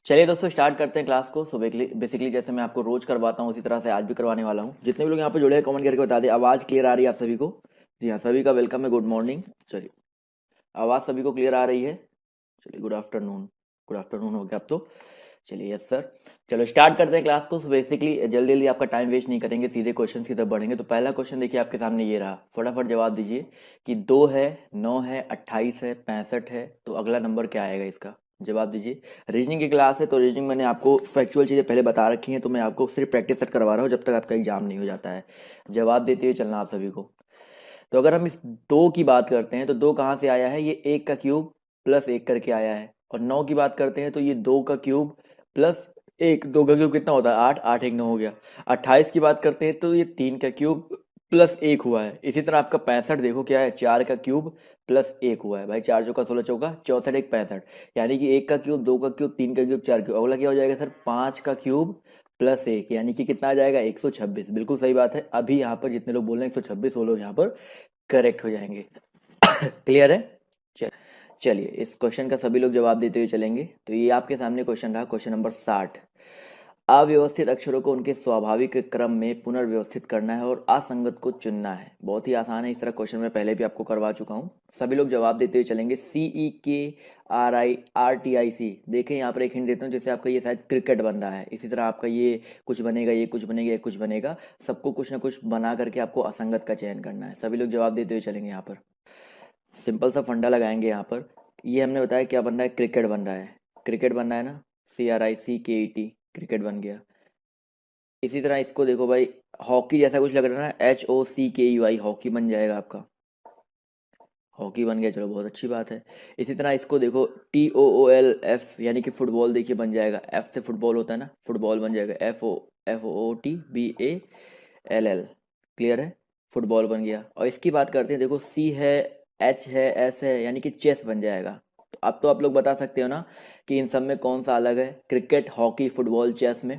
चलिए दोस्तों, स्टार्ट करते हैं क्लास को। सो बेसिकली जैसे मैं आपको रोज करवाता हूँ उसी तरह से आज भी करवाने वाला हूँ। जितने भी लोग यहाँ पे जुड़े हैं कमेंट करके बता दें, आवाज़ क्लियर आ रही है आप सभी को? जी हाँ, सभी का वेलकम है, गुड मॉर्निंग। चलिए, आवाज़ सभी को क्लियर आ रही है? चलिए, गुड आफ्टरनून। गुड आफ्टरनून हो गया अब तो। चलिए, यस सर। चलो स्टार्ट करते हैं क्लास को। सो बेसिकली जल्दी जल्दी आपका टाइम वेस्ट नहीं करेंगे, सीधे क्वेश्चन की तरफ बढ़ेंगे। तो पहला क्वेश्चन देखिए आपके सामने ये रहा, फटाफट जवाब दीजिए कि 2 है, 9 है, 28 है, 65 है, तो अगला नंबर क्या आएगा इसका? जवाब दीजिए। रीजनिंग की क्लास है तो रीजनिंग मैंने आपको फैक्चुअल चीज़ें पहले बता रखी हैं, तो मैं आपको सिर्फ प्रैक्टिस सेट करवा रहा हूँ जब तक आपका एग्जाम नहीं हो जाता है। जवाब देते हुए चलना आप सभी को। तो अगर हम इस 2 की बात करते हैं तो 2 कहाँ से आया है? ये 1 का क्यूब प्लस 1 करके आया है। और 9 की बात करते हैं तो ये 2 का क्यूब प्लस 1, 2 का क्यूब कितना होता है? 8, 8 1 9 हो गया। 28 की बात करते हैं तो ये 3 का क्यूब प्लस 1 हुआ है। इसी तरह आपका 65 देखो क्या है? 4 का क्यूब प्लस 1 हुआ है। भाई 4 चौका 16 चौका 64 1 65, यानी कि 1 का क्यूब, 2 का क्यूब, 3 का क्यूब, 4 क्यूब। अगला क्या हो जाएगा सर? 5 का क्यूब प्लस 1, यानी कि कितना आ जाएगा? 126। बिल्कुल सही बात है। अभी यहाँ पर जितने लोग बोल रहे हैं 126, वो लोग यहाँ पर करेक्ट हो जाएंगे। क्लियर है? चल चलिए, इस क्वेश्चन का सभी लोग जवाब देते हुए चलेंगे। तो ये आपके सामने क्वेश्चन रहा, क्वेश्चन नंबर 60। अव्यवस्थित अक्षरों को उनके स्वाभाविक क्रम में पुनर्व्यवस्थित करना है और असंगत को चुनना है। बहुत ही आसान है, इस तरह क्वेश्चन मैं पहले भी आपको करवा चुका हूँ। सभी लोग जवाब देते हुए चलेंगे। CEKRIRTIC, देखें यहाँ पर एक हिंट देता हूँ, जैसे आपका ये शायद क्रिकेट बन रहा है, इसी तरह आपका ये कुछ बनेगा, ये कुछ बनेगा, ये कुछ बनेगा। सबको कुछ ना कुछ बना करके आपको असंगत का चयन करना है। सभी लोग जवाब देते हुए चलेंगे। यहाँ पर सिंपल सा फंडा लगाएंगे। यहाँ पर ये हमने बताया क्या बन रहा है? क्रिकेट बन रहा है। क्रिकेट बन रहा है ना? CRICKET, क्रिकेट बन गया। इसी तरह इसको देखो भाई, हॉकी जैसा कुछ लग रहा है ना? HOCKEY, हॉकी बन जाएगा आपका। हॉकी बन गया, चलो बहुत अच्छी बात है। इसी तरह इसको देखो, TOOLF, यानी कि फुटबॉल देखिए बन जाएगा। एफ से फुटबॉल होता है ना, फुटबॉल बन जाएगा। FOOTBALL, क्लियर है? फुटबॉल बन गया। और इसकी बात करते हैं, देखो C है, H है, S है, यानी कि चेस बन जाएगा। तो आप लोग बता सकते हो ना कि इन सब में कौन सा अलग है? क्रिकेट, हॉकी, फुटबॉल, चेस में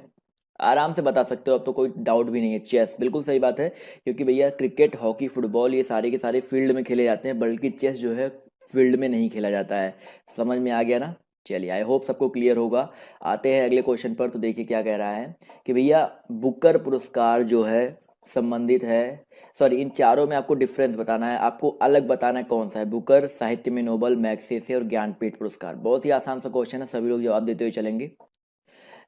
आराम से बता सकते हो। अब तो कोई डाउट भी नहीं है, चेस बिल्कुल सही बात है। क्योंकि भैया क्रिकेट, हॉकी, फुटबॉल ये सारे के सारे फील्ड में खेले जाते हैं, बल्कि चेस जो है फील्ड में नहीं खेला जाता है। समझ में आ गया ना? चलिए, आई होप सबको क्लियर होगा। आते हैं अगले क्वेश्चन पर। तो देखिए क्या कह रहा है कि भैया बुकर पुरस्कार जो है संबंधित है, सॉरी, इन चारों में आपको डिफरेंस बताना है, आपको अलग बताना है कौन सा है। बुकर, साहित्य में नोबल, मैग्सेसे और ज्ञानपीठ पुरस्कार। बहुत ही आसान सा क्वेश्चन है, सभी लोग जवाब देते हुए चलेंगे।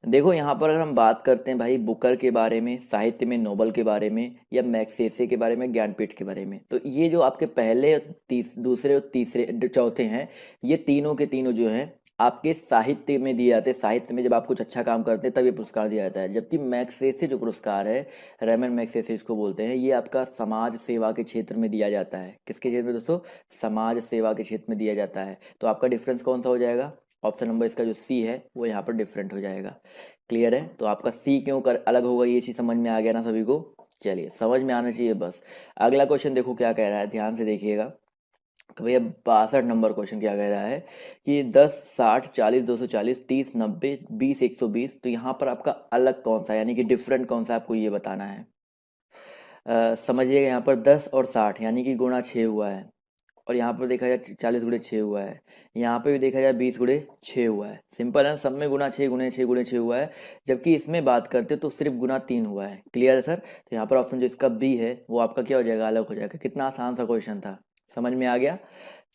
देखो यहाँ पर अगर हम बात करते हैं भाई बुकर के बारे में, साहित्य में नोबल के बारे में, या मैग्सेसे के बारे में, ज्ञानपीठ के बारे में, तो ये जो आपके पहले, दूसरे और तीसरे, चौथे हैं, ये तीनों के तीनों जो हैं आपके साहित्य में दिए जाते हैं। साहित्य में जब आप कुछ अच्छा काम करते हैं तब ये पुरस्कार दिया जाता है। जबकि मैग्सेसे जो पुरस्कार है, रेमन मैग्सेसे इसको बोलते हैं, ये आपका समाज सेवा के क्षेत्र में दिया जाता है। किसके क्षेत्र में दोस्तों? समाज सेवा के क्षेत्र में दिया जाता है। तो आपका डिफरेंस कौन सा हो जाएगा? ऑप्शन नंबर इसका जो सी है वो यहाँ पर डिफरेंट हो जाएगा। क्लियर है? तो आपका सी क्यों कर अलग होगा, ये चीज़ समझ में आ गया ना सभी को? चलिए, समझ में आना चाहिए बस। अगला क्वेश्चन देखो क्या कह रहा है, ध्यान से देखिएगा। तो भैया 62 नंबर क्वेश्चन क्या कह रहा है कि 10, 60, 40, 240, 30, 90, 20, 120, तो यहाँ पर आपका अलग कौन सा, यानी कि डिफरेंट कौन सा, आपको ये बताना है। समझिएगा, यहाँ पर 10 और 60 यानी कि गुणा 6 हुआ है। और यहाँ पर देखा जाए 40 गुणे 6 हुआ है। यहाँ पे भी देखा जाए 20 गुणे 6 हुआ है। सिंपल है, सब में गुना 6 गुणे 6 गुणे 6 हुआ है। जबकि इसमें बात करते तो सिर्फ गुना 3 हुआ है। क्लियर है सर? तो यहाँ पर ऑप्शन जो इसका बी है वो आपका क्या हो जाएगा? अलग हो जाएगा। कितना आसान सा क्वेश्चन था, समझ में आ गया?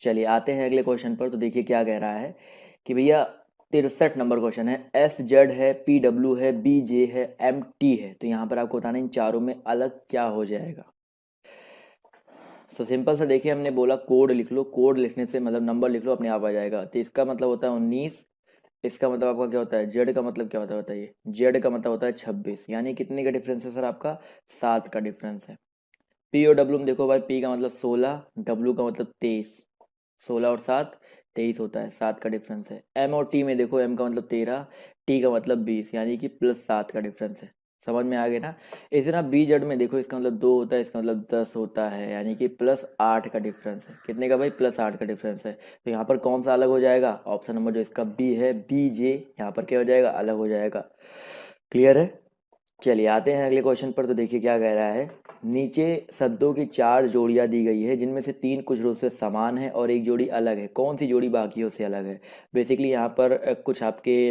चलिए आते हैं अगले क्वेश्चन पर। तो देखिए क्या कह रहा है कि भैया 63 नंबर क्वेश्चन है। SZ है, PW है, BJ है, MT है, तो यहाँ पर आपको बताना है इन चारों में अलग क्या हो जाएगा। सो सिंपल सा देखिए, हमने बोला कोड लिख लो। कोड लिखने से मतलब नंबर लिख लो, अपने आप आ जाएगा। तो इसका मतलब होता है 19। इसका मतलब आपका क्या होता है? जेड का मतलब क्या होता है बताइए? जेड का मतलब होता है 26। यानी कितने का डिफरेंस है सर आपका? 7 का डिफरेंस है। पी और डब्ल्यू में देखो भाई, पी का मतलब 16, डब्ल्यू का मतलब 23। 16 और 7 23 होता है, 7 का डिफरेंस है। एम और टी में देखो, एम का मतलब 13, टी का मतलब 20, यानी कि +7 का डिफरेंस है। समझ में आ गया ना? इसी तरह बी जेड में देखो, इसका मतलब 2 होता है, इसका मतलब 10 होता है, यानी कि +8 का डिफरेंस है। कितने का भाई? +8 का डिफरेंस है। तो यहाँ पर कौन सा अलग हो जाएगा? ऑप्शन नंबर जो इसका बी है, बी जे, यहाँ पर क्या हो जाएगा? अलग हो जाएगा। क्लियर है? चलिए आते हैं अगले क्वेश्चन पर। तो देखिए क्या कह रहा है। नीचे शब्दों की 4 जोड़ियां दी गई है, जिनमें से 3 कुछ रूप से समान है और एक जोड़ी अलग है। कौन सी जोड़ी बाकियों से अलग है? बेसिकली यहाँ पर कुछ आपके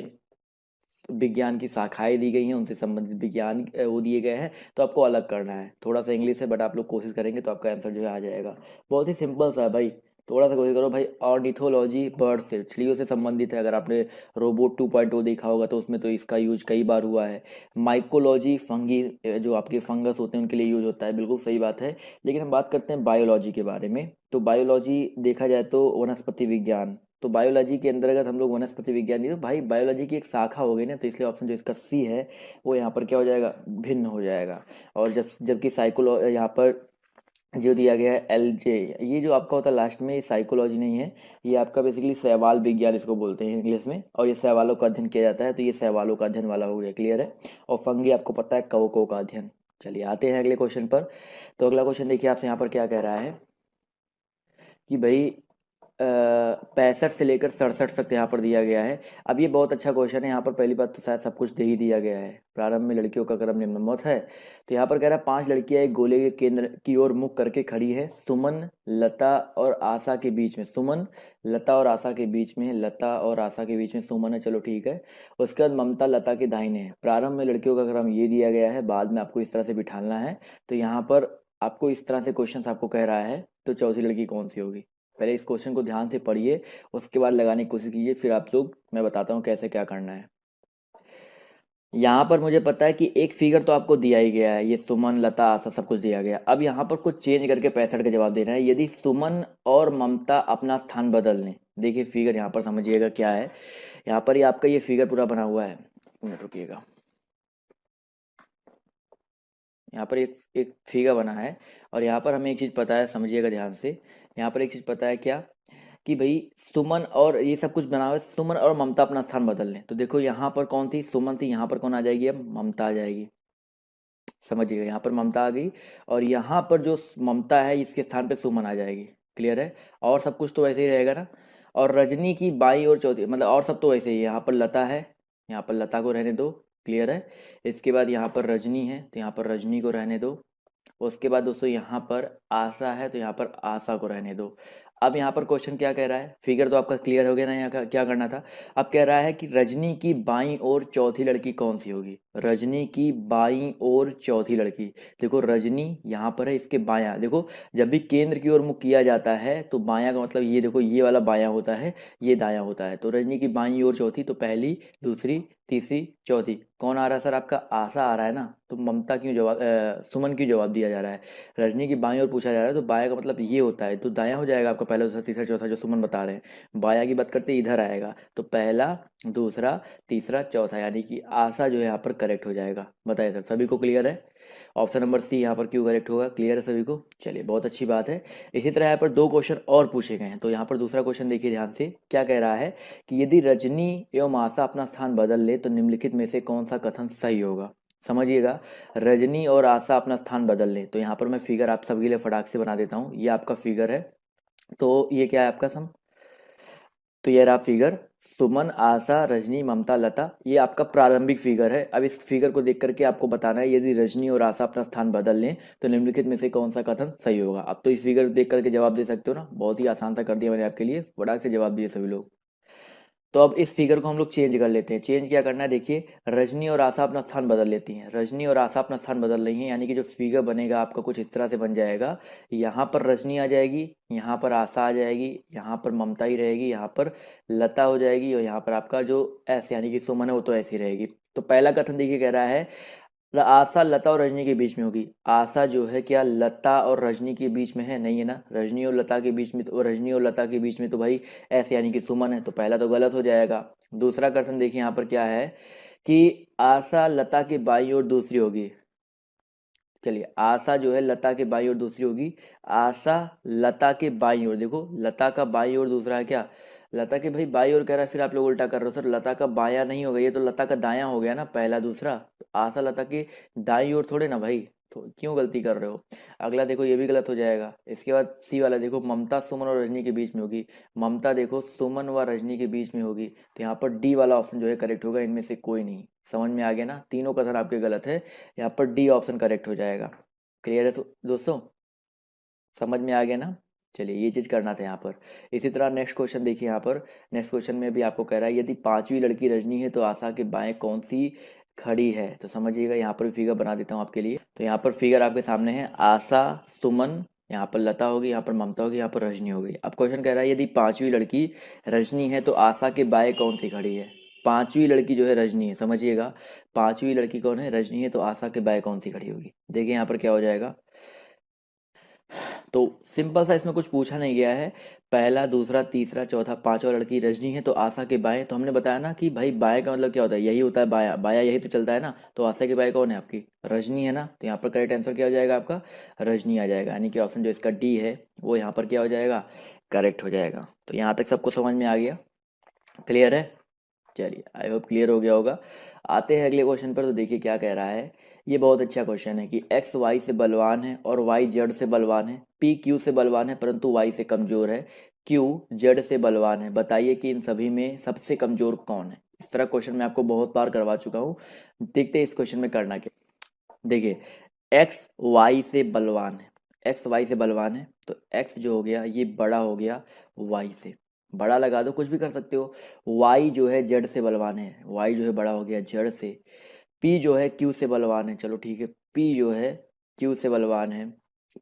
विज्ञान की शाखाएं दी गई हैं, उनसे संबंधित विज्ञान वो दिए गए हैं, तो आपको अलग करना है। थोड़ा सा इंग्लिश है बट आप लोग कोशिश करेंगे तो आपका आंसर जो है आ जाएगा। बहुत ही सिंपल सा है भाई, थोड़ा सा कोशिश करो भाई। ऑर्निथोलॉजी बर्ड से, चिड़ियों से संबंधित है। अगर आपने रोबोट 2.0 देखा होगा तो उसमें तो इसका यूज कई बार हुआ है। माइकोलॉजी फंगी, जो आपके फंगस होते हैं उनके लिए यूज होता है, बिल्कुल सही बात है। लेकिन हम बात करते हैं बायोलॉजी के बारे में। तो बायोलॉजी देखा जाए तो वनस्पति विज्ञान, तो बायोलॉजी के अंतर्गत हम लोग वनस्पति विज्ञान नहीं, तो भाई बायोलॉजी की एक शाखा हो गई ना, तो इसलिए ऑप्शन जो इसका सी है वो यहाँ पर क्या हो जाएगा, भिन्न हो जाएगा। और जबकि साइकोलॉ यहाँ पर जो दिया गया है एल जे, ये जो आपका होता है लास्ट में, ये साइकोलॉजी नहीं है, ये आपका बेसिकली शैवाल विज्ञान इसको बोलते हैं इंग्लिश में, और ये शैवालों का अध्ययन किया जाता है, तो ये शैवालों का अध्ययन वाला हो गया, क्लियर है। और फंगी आपको पता है कवकों का अध्ययन। चलिए आते हैं अगले क्वेश्चन पर। तो अगला क्वेश्चन देखिए आपसे यहाँ पर क्या कह रहा है कि भाई 65 से लेकर 67 तक यहाँ पर दिया गया है। अब ये बहुत अच्छा क्वेश्चन है। यहाँ पर पहली बात तो शायद सब कुछ दे ही दिया गया है। प्रारंभ में लड़कियों का क्रम निम्नवत है। तो यहाँ पर कह रहा है 5 लड़कियां एक गोले के केंद्र की ओर मुख करके खड़ी है। सुमन, लता और आशा के बीच में, सुमन, लता और आशा के बीच में, लता और आशा के बीच में सुमन है, चलो ठीक है। उसके बाद ममता लता के दाहिने है। प्रारंभ में लड़कियों का क्रम ये दिया गया है, बाद में आपको इस तरह से बिठाना है। तो यहाँ पर आपको इस तरह से क्वेश्चन आपको कह रहा है, तो चौथी लड़की कौन सी होगी। पहले इस क्वेश्चन को ध्यान से पढ़िए, उसके बाद लगाने की कोशिश कीजिए, फिर आप लोग, मैं बताता हूँ कैसे क्या करना है। यहाँ पर मुझे पता है कि एक फिगर तो आपको दिया ही गया है, ये सुमन, लता, आशा सब कुछ दिया गया। अब यहाँ पर कुछ चेंज करके 65 का जवाब देना है। यदि सुमन और ममता अपना स्थान बदल लें, देखिए फिगर यहाँ पर समझिएगा क्या है। यहाँ पर ये आपका ये फिगर पूरा बना हुआ है, एक मिनट रुकिएगा। यहाँ पर एक फिगर बना है, और यहाँ पर हमें एक चीज़ पता है, समझिएगा ध्यान से। यहाँ पर एक चीज़ पता है क्या, कि भाई सुमन, और ये सब कुछ बना हुआ है, सुमन और ममता अपना स्थान बदल लें। तो देखो यहाँ पर कौन थी, सुमन थी, यहाँ पर कौन आ जाएगी, अब ममता आ जाएगी। समझिएगा यहाँ पर ममता आ गई, और यहाँ पर जो ममता है इसके स्थान पे सुमन आ जाएगी, क्लियर है। और सब कुछ तो वैसे ही रहेगा ना। और रजनी की बाई और चौथी, मतलब और सब तो वैसे ही है। यहाँ पर लता है, यहाँ पर लता को रहने दो, क्लियर है। इसके बाद यहाँ पर रजनी है, तो यहाँ पर रजनी को रहने दो। उसके बाद दोस्तों यहाँ पर आशा है, तो यहाँ पर आशा को रहने दो। अब यहाँ पर क्वेश्चन क्या कह रहा है, फिगर तो आपका क्लियर हो गया ना, यहाँ का क्या करना था। अब कह रहा है कि रजनी की बाईं ओर चौथी लड़की कौन सी होगी। रजनी की बाईं ओर चौथी लड़की, देखो रजनी यहाँ पर है, इसके बायां देखो, जब भी केंद्र की ओर मुख किया जाता है तो बायां का मतलब ये देखो, ये वाला बायां होता है, ये दायां होता है। तो रजनी की बाईं ओर चौथी, तो पहली, दूसरी, तीसरी, चौथी, कौन आ रहा है सर, आपका आशा आ रहा है ना। तो ममता क्यों जवाब, सुमन क्यों जवाब दिया जा रहा है। रजनी की बाईं ओर पूछा जा रहा है, तो बायां का मतलब ये होता है, तो दायां हो जाएगा आपका पहला, दूसरा, तीसरा, चौथा, जो सुमन बता रहे हैं। बायां की बात करते इधर आएगा, तो पहला, दूसरा, तीसरा, चौथा, यानी कि आशा जो है यहाँ पर करेक्ट हो जाएगा। बताइए सर, सभी को क्लियर है। ऑप्शन नंबर सी यहाँ पर क्यों करेक्ट होगा, क्लियर है सभी को। चलिए बहुत अच्छी बात है। इसी तरह यहाँ पर दो क्वेश्चन और पूछे गए हैं। तो यहाँ पर दूसरा क्वेश्चन देखिए ध्यान से, क्या कह रहा है कि यदि रजनी एवं आशा अपना स्थान बदल ले तो निम्नलिखित में से कौन सा कथन सही होगा। समझिएगा, रजनी और आशा अपना स्थान बदल ले, तो यहाँ पर मैं फिगर आप सबके लिए फटाक से बना देता हूँ। ये आपका फिगर है, तो ये क्या है आपका सम, तो ये रहा फिगर, सुमन, आशा, रजनी, ममता, लता, ये आपका प्रारंभिक फिगर है। अब इस फिगर को देख करके आपको बताना है यदि रजनी और आशा अपना स्थान बदल लें तो निम्नलिखित में से कौन सा कथन सही होगा। अब तो इस फिगर देख करके जवाब दे सकते हो ना, बहुत ही आसान सा कर दिया मैंने आपके लिए, फटाक से जवाब दिए सभी लोग। तो अब इस फिगर को हम लोग चेंज कर लेते हैं। चेंज क्या करना है, देखिए रजनी और आशा अपना स्थान बदल लेती हैं, रजनी और आशा अपना स्थान बदल रही हैं, यानी कि जो फिगर बनेगा आपका कुछ इस तरह से बन जाएगा। यहाँ पर रजनी आ जाएगी, यहाँ पर आशा आ जाएगी, यहाँ पर ममता ही रहेगी, यहाँ पर लता हो जाएगी, और यहाँ पर आपका जो ऐसे यानी कि सुमन है वो तो ऐसी रहेगी। तो पहला कथन देखिए कह रहा है आशा लता और रजनी के बीच में होगी। आशा जो है क्या लता और रजनी के बीच में है, नहीं है ना। रजनी और लता के बीच में, तो रजनी और लता के बीच में तो भाई ऐसे यानी कि सुमन है, तो पहला तो गलत हो जाएगा। दूसरा कथन देखिए यहाँ पर क्या है कि आशा लता के बाईं ओर दूसरी होगी। चलिए आशा जो है लता के बाईं ओर दूसरी होगी। आशा लता के बाईं ओर, देखो लता का बाईं ओर दूसरा है क्या, लता के भाई बाईं ओर कह रहा है, फिर आप लोग उल्टा कर रहे हो सर, लता का बायां नहीं होगा, ये तो लता का दायां हो गया ना, पहला दूसरा। तो आशा लता की दाईं ओर थोड़े ना भाई, तो क्यों गलती कर रहे हो। अगला देखो ये भी गलत हो जाएगा। इसके बाद सी वाला देखो, ममता सुमन और रजनी के बीच में होगी। ममता देखो सुमन व रजनी के बीच में होगी, तो यहाँ पर डी वाला ऑप्शन जो है करेक्ट होगा, इनमें से कोई नहीं। समझ में आ गया ना, तीनों कथन आपके गलत है, यहाँ पर डी ऑप्शन करेक्ट हो जाएगा। क्लियर है दोस्तों, समझ में आ गया ना। चलिए ये चीज़ करना था यहाँ पर। इसी तरह नेक्स्ट क्वेश्चन देखिए यहाँ पर। नेक्स्ट क्वेश्चन में भी आपको कह रहा है यदि पांचवी लड़की रजनी है तो आशा के बाएं कौन सी खड़ी है। तो समझिएगा यहाँ पर फिगर बना देता हूँ आपके लिए। तो यहाँ पर फिगर आपके सामने है, आशा, सुमन, यहाँ पर लता होगी, यहाँ पर ममता होगी, यहाँ पर रजनी होगी। अब क्वेश्चन कह रहा है यदि पांचवी लड़की रजनी है तो आशा के बाएं कौन सी खड़ी है। पांचवी लड़की जो है रजनी है, समझिएगा पांचवी लड़की कौन है, रजनी है, तो आशा के बाएं कौन सी खड़ी होगी। देखिए यहाँ पर क्या हो जाएगा। तो सिंपल सा, इसमें कुछ पूछा नहीं गया है। पहला, दूसरा, तीसरा, चौथा, पांचवा लड़की रजनी है तो आशा के बाएं। तो हमने बताया ना कि भाई बाएं का मतलब क्या होता है, यही होता है बाया, बाया यही तो चलता है ना। तो आशा के बाएं कौन है, आपकी रजनी है ना। तो यहाँ पर करेक्ट आंसर क्या हो जाएगा, आपका रजनी आ जाएगा। यानी कि ऑप्शन जो इसका डी है वो यहाँ पर क्या हो जाएगा, करेक्ट हो जाएगा। तो यहाँ तक सबको समझ में आ गया, क्लियर है। चलिए आई होप क्लियर हो गया होगा। आते हैं अगले क्वेश्चन पर। तो देखिए क्या कह रहा है। ये बहुत अच्छा क्वेश्चन है कि एक्स वाई से बलवान है और वाई जेड से बलवान है, पी क्यू से बलवान है परंतु वाई से कमजोर है, क्यू जेड से बलवान है, बताइए कि इन सभी में सबसे कमजोर कौन है। इस तरह क्वेश्चन मैं आपको बहुत बार करवा चुका हूँ। देखते हैं इस क्वेश्चन में करना क्या। देखिए एक्स वाई से बलवान है, एक्स वाई से बलवान है, तो एक्स जो हो गया ये बड़ा हो गया वाई से, बड़ा लगा दो, कुछ भी कर सकते हो। वाई जो है जेड से बलवान है, वाई जो है बड़ा हो गया जेड से। पी जो है क्यू से बलवान है, चलो ठीक है, पी जो है क्यू से बलवान है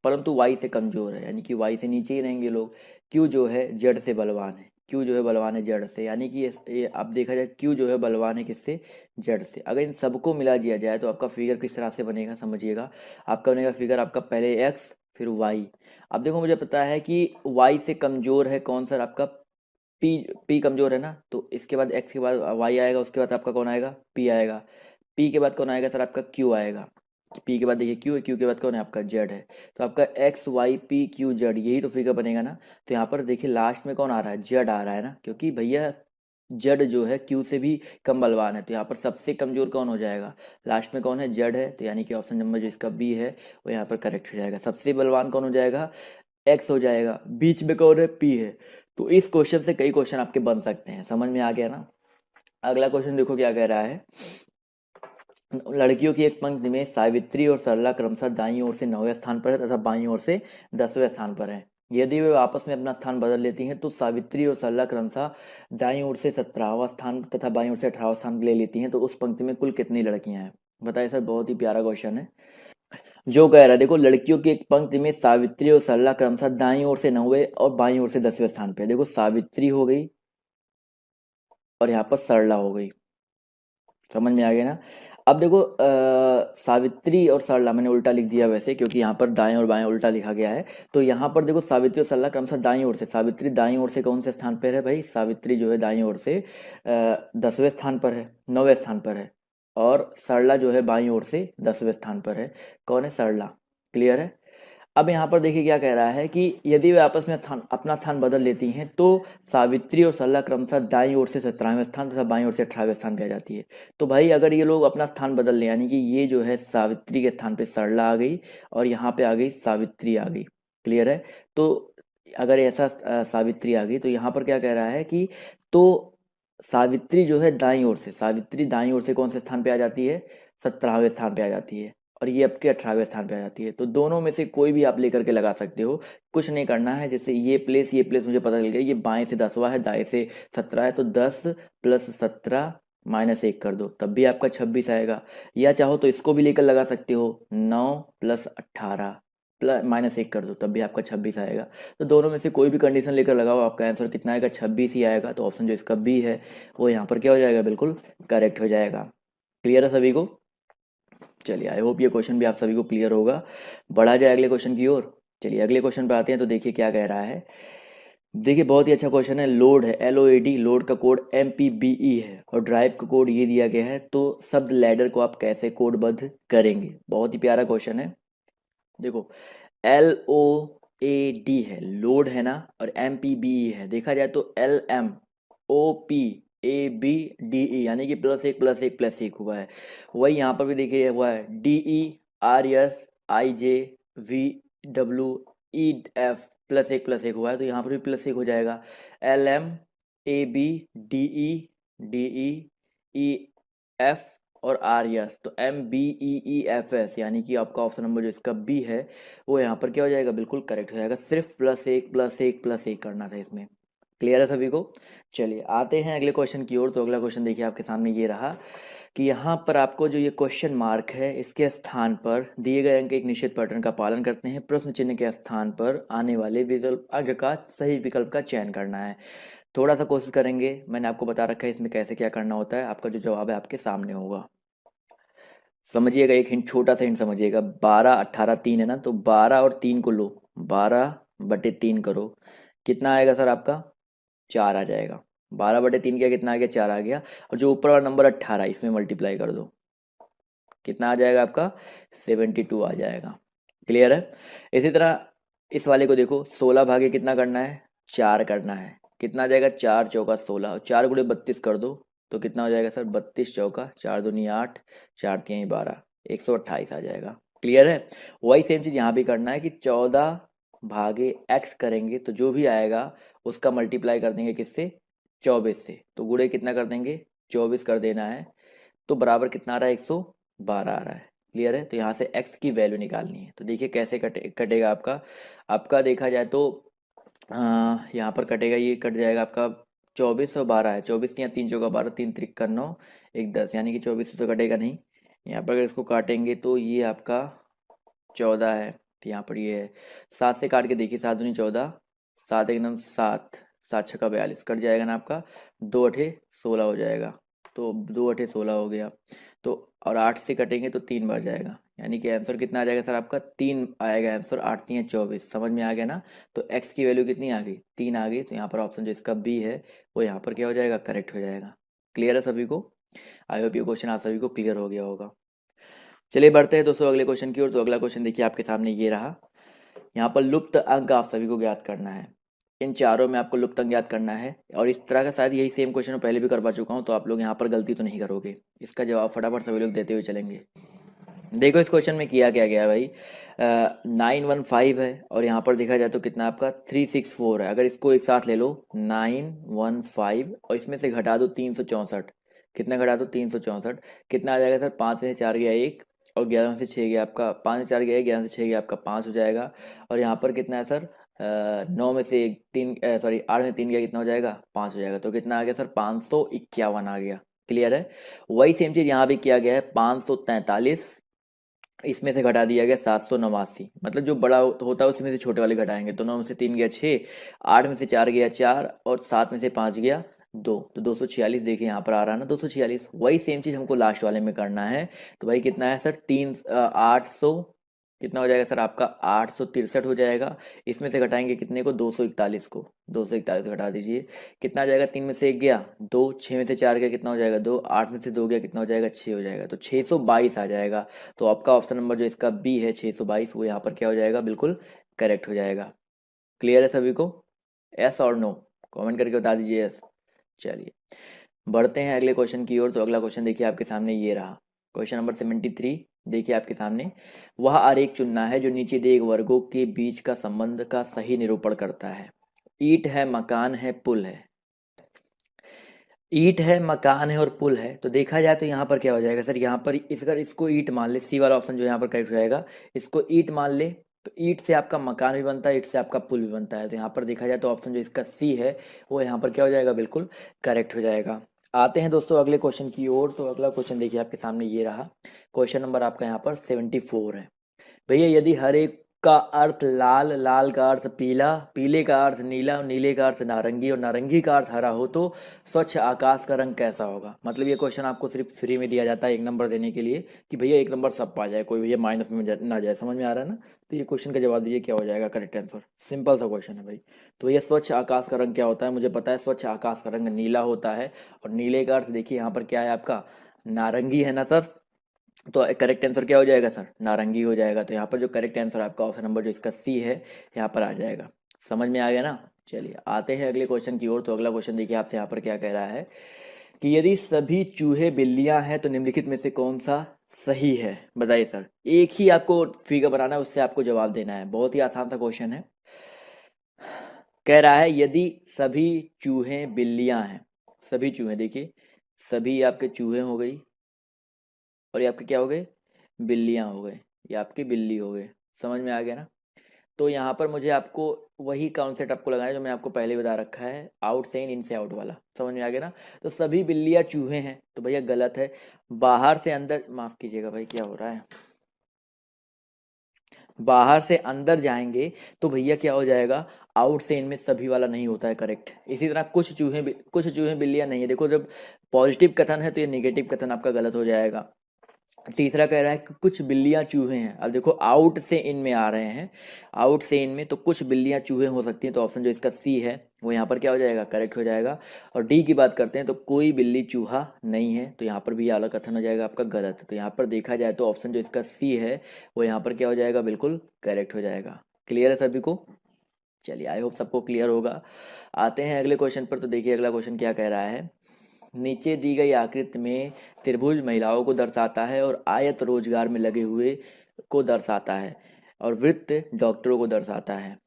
परंतु वाई से कमजोर है, यानी कि वाई से नीचे ही रहेंगे लोग। क्यू जो है जेड से बलवान है, क्यू जो है बलवान है जेड से, यानी कि ये अब देखा जाए क्यू जो है बलवान है किससे, जेड से। अगर इन सबको मिला दिया जाए तो आपका फिगर किस तरह से बनेगा, समझिएगा। आपका बनेगा फिगर आपका पहले एक्स फिर वाई। अब देखो मुझे पता है कि वाई से कमजोर है कौन सा, आपका पी, पी कमजोर है ना। तो इसके बाद एक्स के बाद वाई आएगा, उसके बाद आपका कौन आएगा, पी आएगा। पी के बाद कौन आएगा सर, आपका क्यू आएगा। पी के बाद देखिए क्यू है, क्यू के बाद कौन है, आपका जेड है। तो आपका x y p q z, यही तो फिगर बनेगा ना। तो यहाँ पर देखिए लास्ट में कौन आ रहा है, जेड आ रहा है ना, क्योंकि भैया जेड जो है क्यू से भी कम बलवान है। तो यहाँ पर सबसे कमजोर कौन हो जाएगा, लास्ट में कौन है, जेड है। तो यानी कि ऑप्शन नंबर जो इसका बी है वो यहाँ पर करेक्ट हो जाएगा। सबसे बलवान कौन हो जाएगा, एक्स हो जाएगा, बीच में कौन है, पी है। तो इस क्वेश्चन से कई क्वेश्चन आपके बन सकते हैं, समझ में आ गया ना। अगला क्वेश्चन देखो क्या कह रहा है। लड़कियों की एक पंक्ति में सावित्री और सरला क्रमशः दाईं ओर से 9वें स्थान पर है तथा बाईं ओर से 10वें स्थान पर है। यदि वे आपस में अपना स्थान बदल लेती हैं तो सावित्री और सरला क्रमशः दाईं ओर से 17वां स्थान तथा बाईं ओर से 18वां स्थान ले लेती हैं, तो उस पंक्ति में कुल कितनी लड़कियां हैं। बताइए सर, बहुत ही प्यारा क्वेश्चन है। जो कह रहा है देखो, लड़कियों की एक पंक्ति में सावित्री और सरला क्रमशः दाईं ओर से 9वें और बाईं ओर से 10वें स्थान पे है। देखो सावित्री हो गई और यहाँ पर सरला हो गई, समझ में आ गया ना। अब देखो सावित्री और सरला मैंने उल्टा लिख दिया वैसे, क्योंकि यहाँ पर दाएं और बाएं उल्टा लिखा गया है। तो यहाँ पर देखो सावित्री और सरला क्रमशः दाईं ओर से, सावित्री दाईं ओर से कौन से स्थान पर है भाई, सावित्री जो है दाईं ओर से 10वें स्थान पर है, 9वें स्थान पर है। और सरला जो है बाईं ओर से 10वें स्थान पर है। कौन है, सरला। क्लियर है। अब यहाँ पर देखिए क्या कह रहा है कि यदि वे आपस में अपना स्थान बदल लेती हैं तो सावित्री और सरला क्रमशः दाईं ओर से 17वें स्थान तथा बाईं ओर से 18वें स्थान पे आ जाती है। तो भाई अगर ये लोग अपना स्थान बदल लें, यानी कि ये जो है सावित्री के स्थान पे सरला आ गई और यहाँ पे आ गई सावित्री आ गई। क्लियर है। तो अगर ऐसा सावित्री आ गई तो यहाँ पर क्या कह रहा है कि तो सावित्री जो है दाईं ओर से, सावित्री दाईं ओर से कौन से स्थान पे आ जाती है, 17वें स्थान पे आ जाती है। और ये आपके 18वें स्थान पे आ जाती है। तो दोनों में से कोई भी आप लेकर के लगा सकते हो, कुछ नहीं करना है। जैसे ये प्लेस मुझे पता चल गया, ये बाएं से 10वां है, दाएं से 17 है, तो 10 + 17 -1 कर दो तब भी आपका 26 आएगा। या चाहो तो इसको भी लेकर लगा सकते हो, 9 + 18 -1 कर दो तब भी आपका 26 आएगा। तो दोनों में से कोई भी कंडीशन लेकर लगाओ, आपका आंसर कितना आएगा, 26 ही आएगा। तो ऑप्शन जो इसका बी है वो यहाँ पर क्या हो जाएगा, बिल्कुल करेक्ट हो जाएगा। क्लियर है सभी को। चलिए आई होप ये क्वेश्चन भी आप सभी को क्लियर होगा। बढ़ा जाए अगले क्वेश्चन की ओर। चलिए अगले क्वेश्चन पे आते हैं। तो देखिए क्या कह रहा है। देखिए बहुत ही अच्छा क्वेश्चन है। लोड है, LOAD, लोड का कोड MPBE है और ड्राइव का कोड ये दिया गया है, तो शब्द लैडर को आप कैसे कोडबद्ध करेंगे। बहुत ही प्यारा क्वेश्चन है। देखो LOAD है, लोड है ना, और MPBE है। देखा जाए तो LMOPABDE, यानी कि +1 + 1 + 1 हुआ है। वही यहाँ पर भी देखिए हुआ है, DERSIJVWEF +1 + 1 हुआ है, तो यहाँ पर भी +1 हो जाएगा। LMABDE DEEF और आर यस, तो MBEEFS, यानी कि आपका ऑप्शन नंबर जो इसका बी है वो यहाँ पर क्या हो जाएगा, बिल्कुल करेक्ट हो जाएगा। सिर्फ +1 करना था इसमें। क्लियर है सभी को। चलिए आते हैं अगले क्वेश्चन की ओर। तो अगला क्वेश्चन देखिए आपके सामने ये रहा कि यहाँ पर आपको जो ये क्वेश्चन मार्क है इसके स्थान पर दिए गए अंक एक निश्चित पैटर्न का पालन करते हैं। प्रश्न चिन्ह के स्थान पर आने वाले विकल्प अंक का सही विकल्प का चयन करना है। थोड़ा सा कोशिश करेंगे, मैंने आपको बता रखा है इसमें कैसे क्या करना होता है। आपका जो जवाब है आपके सामने होगा। समझिएगा, एक हिंट, छोटा सा हिंट समझिएगा। 12, 18, 3 है ना, तो 12 और 3 को लो, 12/3 करो, कितना आएगा सर आपका, 4 आ जाएगा। 12/3 क्या, कितना आ गया, 4 आ गया। और जो ऊपर वाला नंबर 18, इसमें मल्टीप्लाई कर दो, कितना आ जाएगा आपका, 72 आ जाएगा। क्लियर है। इसी तरह इस वाले को देखो, 16 भागे कितना करना है, 4 करना है। कितना आ जाएगा, 4 × 4 = 16, और 4 × 32 कर दो तो कितना हो जाएगा सर, 32 × 4 = 4×2 = 8, 4×3 = 12, 128 आ जाएगा। क्लियर है। वही सेम चीज़ यहाँ भी करना है कि 14/x करेंगे तो जो भी आएगा उसका मल्टीप्लाई कर देंगे किससे, 24 से, तो गुणे कितना कर देंगे, 24 कर देना है, तो बराबर कितना आ रहा है, 112 आ रहा है। क्लियर है। तो यहाँ से x की वैल्यू निकालनी है। तो देखिए कैसे कटेगा आपका। आपका देखा जाए तो यहाँ पर कटेगा, ये कट जाएगा आपका, 24 और 12 है, 24 या 3 × 4 = 12, 3 × 3 = 9, 1 10, यानी कि 24 से तो कटेगा नहीं। यहाँ पर अगर इसको काटेंगे तो ये आपका 14 है, तो यहाँ पर ये है। 7 से काट के देखिए, 7 दूनी 14, 7 एकदम 7, 7 × 6 = 42, कट जाएगा ना आपका, 2 × 8 = 16 हो जाएगा, तो 2 × 8 = 16 हो गया। तो और 8 से कटेंगे तो 3 बार जाएगा, यानी कि आंसर कितना आ जाएगा सर आपका, 3 आएगा आंसर। 8×3 = 24, समझ में आ गया ना। तो एक्स की वैल्यू कितनी आ गई, 3 आ गई। तो यहाँ पर ऑप्शन जो इसका बी है वो यहाँ पर क्या हो जाएगा, करेक्ट हो जाएगा। क्लियर है सभी को। आई होप ये क्वेश्चन आप सभी को क्लियर हो गया होगा। चलिए बढ़ते हैं दोस्तों अगले क्वेश्चन की ओर। तो अगला क्वेश्चन देखिए आपके सामने ये रहा। यहाँ पर लुप्त अंक आप सभी को ज्ञात करना है। इन चारों में आपको लुप्त अंक ज्ञात करना है, और इस तरह का शायद यही सेम क्वेश्चन मैं पहले भी करवा चुका हूँ, तो आप लोग यहाँ पर गलती तो नहीं करोगे। इसका जवाब फटाफट सभी लोग देते हुए चलेंगे। देखो इस क्वेश्चन में किया क्या गया है भाई, 915 है, और यहाँ पर देखा जाए तो कितना आपका 364 है। अगर इसको एक साथ ले लो, 915, और इसमें से घटा दो 364, कितना घटा दो, 364, कितना आ जाएगा सर, 5 में से 4 गया 1, और 11 में से 6 गया आपका, 5 में 4 गया 1, 11 में से 6 गया आपका 5 हो जाएगा। और यहाँ पर कितना है सर, 9 में से 3, सॉरी 8 में 3 गया, कितना हो जाएगा, 5 हो जाएगा। तो कितना आ गया सर, 551 आ गया। क्लियर है। वही सेम चीज़ यहाँ भी किया गया है, 543, इसमें से घटा दिया गया 789, मतलब जो बड़ा होता है उसमें से छोटे वाले घटाएंगे। तो 9 में से 3 गया 6, 8 में से 4 गया 4, और 7 में से 5 गया 2, तो 246 देखिए यहाँ पर आ रहा है ना, 246। वही सेम चीज़ हमको लास्ट वाले में करना है। तो भाई कितना है सर, 800, कितना हो जाएगा सर आपका, 863 हो जाएगा। इसमें से घटाएंगे कितने को, 241 को, 241 घटा दीजिए, कितना आ जाएगा, 3 में से 1 गया 2, 6 में से 4 गया, कितना हो जाएगा 2, 8 में से 2 गया, कितना हो जाएगा 6 हो जाएगा, तो 622 आ जाएगा। तो आपका ऑप्शन नंबर जो इसका बी है 622, वो यहाँ पर क्या हो जाएगा, बिल्कुल करेक्ट हो जाएगा। क्लियर है सभी को। यस और नो, कमेंट करके बता दीजिए यस। चलिए बढ़ते हैं अगले क्वेश्चन की ओर। तो अगला क्वेश्चन देखिए आपके सामने ये रहा, क्वेश्चन नंबर 73। देखिए आपके सामने, वह आरेख चुनना है जो नीचे दिए गए वर्गों के बीच का संबंध का सही निरूपण करता है। ईंट है, मकान है, पुल है। ईंट है, मकान है और पुल है, तो देखा जाए तो यहाँ पर क्या हो जाएगा सर, यहाँ पर अगर इसको ईंट मान ले, सी वाला ऑप्शन जो यहाँ पर करेक्ट हो जाएगा, इसको ईंट मान ले, तो ईंट से आपका मकान भी बनता है, ईंट से आपका पुल भी बनता है। तो यहाँ पर देखा जाए तो ऑप्शन जो इसका सी है वो यहाँ पर क्या हो जाएगा, बिल्कुल करेक्ट हो जाएगा। आते हैं दोस्तों अगले क्वेश्चन की ओर। तो अगला क्वेश्चन देखिए आपके सामने ये रहा, क्वेश्चन नंबर आपका यहाँ पर 74 है। भैया यदि हर एक का अर्थ लाल, लाल का अर्थ पीला, पीले का अर्थ नीला, नीले का अर्थ नारंगी, और नारंगी का अर्थ हरा हो, तो स्वच्छ आकाश का रंग कैसा होगा। मतलब ये क्वेश्चन आपको सिर्फ फ्री में दिया जाता है 1 नंबर देने के लिए, कि भैया 1 नंबर सब पा जाए, कोई भैया माइनस में ना जाए। समझ में आ रहा है ना। तो ये क्वेश्चन का जवाब दीजिए क्या हो जाएगा करेक्ट आंसर। सिंपल सा क्वेश्चन है भाई। तो भैया स्वच्छ आकाश का रंग क्या होता है, मुझे पता है, स्वच्छ आकाश का रंग नीला होता है, और नीले का अर्थ देखिए यहाँ पर क्या है आपका, नारंगी है ना सर। तो करेक्ट आंसर क्या हो जाएगा सर, नारंगी हो जाएगा। तो यहाँ पर जो करेक्ट आंसर आपका ऑप्शन नंबर जो इसका सी है यहाँ पर आ जाएगा। समझ में आ गया ना। चलिए आते हैं अगले क्वेश्चन की ओर। तो अगला क्वेश्चन देखिए आपसे यहाँ पर क्या कह रहा है कि यदि सभी चूहे बिल्लियां हैं तो निम्नलिखित में से कौन सा सही है, बताइए सर। एक ही आपको फिगर बनाना है, उससे आपको जवाब देना है। बहुत ही आसान सा क्वेश्चन है। कह रहा है यदि सभी चूहे बिल्लियां हैं, सभी चूहे देखिए, सभी आपके चूहे हो गई, और ये आपके क्या हो गए, बिल्लियाँ हो गए, ये आपकी बिल्ली हो गए। समझ में आ गया ना। तो यहाँ पर मुझे आपको वही कॉन्सेप्ट आपको लगाना है जो मैंने आपको पहले बता रखा है, आउट से इन, इन से आउट वाला। समझ में आ गया ना। तो सभी बिल्लियाँ चूहे हैं, तो भैया गलत है। बाहर से अंदर, माफ कीजिएगा भाई क्या हो रहा है, बाहर से अंदर जाएंगे तो भैया क्या हो जाएगा, आउट से इन में सभी वाला नहीं होता है, करेक्ट। इसी तरह कुछ चूहे बिल्लियां नहीं है। देखो जब पॉजिटिव कथन है तो ये निगेटिव कथन आपका गलत हो जाएगा। तीसरा कह रहा है कि कुछ बिल्लियां चूहे हैं। अब देखो आउट से इन में आ रहे हैं, आउट से इन में तो कुछ बिल्लियां चूहे हो सकती हैं, तो ऑप्शन जो इसका सी है वो यहाँ पर क्या हो जाएगा, करेक्ट हो जाएगा। और डी की बात करते हैं तो कोई बिल्ली चूहा नहीं है, तो यहाँ पर भी आला कथन हो जाएगा आपका गलत। तो यहाँ पर देखा जाए तो ऑप्शन जो इसका सी है वो यहाँ पर क्या हो जाएगा, बिल्कुल करेक्ट हो जाएगा। क्लियर है सभी को। चलिए आई होप सबको क्लियर होगा। आते हैं अगले क्वेश्चन पर। तो देखिए अगला क्वेश्चन क्या कह रहा है। नीचे दी गई आकृति में त्रिभुज महिलाओं को दर्शाता है और आयत रोजगार में लगे हुए को दर्शाता है और वृत्त डॉक्टरों को दर्शाता है।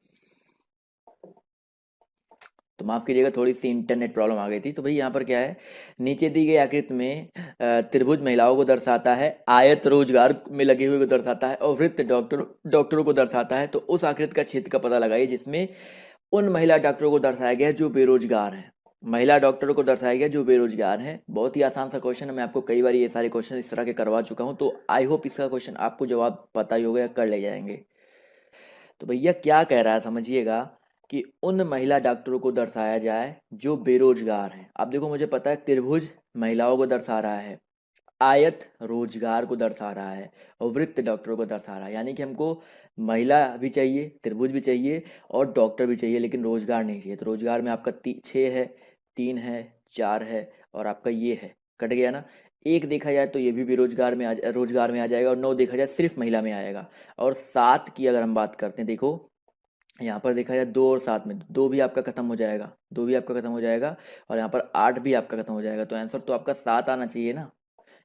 तो माफ कीजिएगा थोड़ी सी इंटरनेट प्रॉब्लम आ गई थी। तो भाई यहाँ पर क्या है, नीचे दी गई आकृति में त्रिभुज महिलाओं को दर्शाता है, आयत रोजगार में लगे हुए को दर्शाता है और वृत्त डॉक्टरों को दर्शाता है। तो उस आकृति का क्षेत्र का पता लगाइए जिसमें उन महिला डॉक्टरों को दर्शाया गया है जो बेरोजगार हैं। महिला डॉक्टरों को दर्शाया गया जो बेरोजगार हैं। बहुत ही आसान सा क्वेश्चन है, मैं आपको कई बार ये सारे क्वेश्चन इस तरह के करवा चुका हूँ, तो आई होप इसका क्वेश्चन आपको जवाब पता ही होगा या कर ले जाएंगे। तो भैया क्या कह रहा है समझिएगा, कि उन महिला डॉक्टरों को दर्शाया जाए जो बेरोजगार हैं। अब देखो मुझे पता है त्रिभुज महिलाओं को दर्शा रहा है, आयत रोजगार को दर्शा रहा है और वृत्त डॉक्टरों को दर्शा रहा है, यानी कि हमको महिला भी चाहिए, त्रिभुज भी चाहिए और डॉक्टर भी चाहिए, लेकिन रोजगार नहीं चाहिए। तो रोजगार में आपका 6 है, 3 है, 4 है और आपका ये है, कट गया ना। एक देखा जाए तो ये भी बेरोजगार में रोजगार में आ जाएगा और 9 देखा जाए सिर्फ महिला में आएगा। और 7 की अगर हम बात करते हैं, देखो यहाँ पर देखा जाए 2 और 7 में 2 भी आपका खत्म हो जाएगा, 2 भी आपका खत्म हो जाएगा और यहाँ पर 8 भी आपका खत्म हो जाएगा। तो आंसर तो आपका 7 आना चाहिए ना।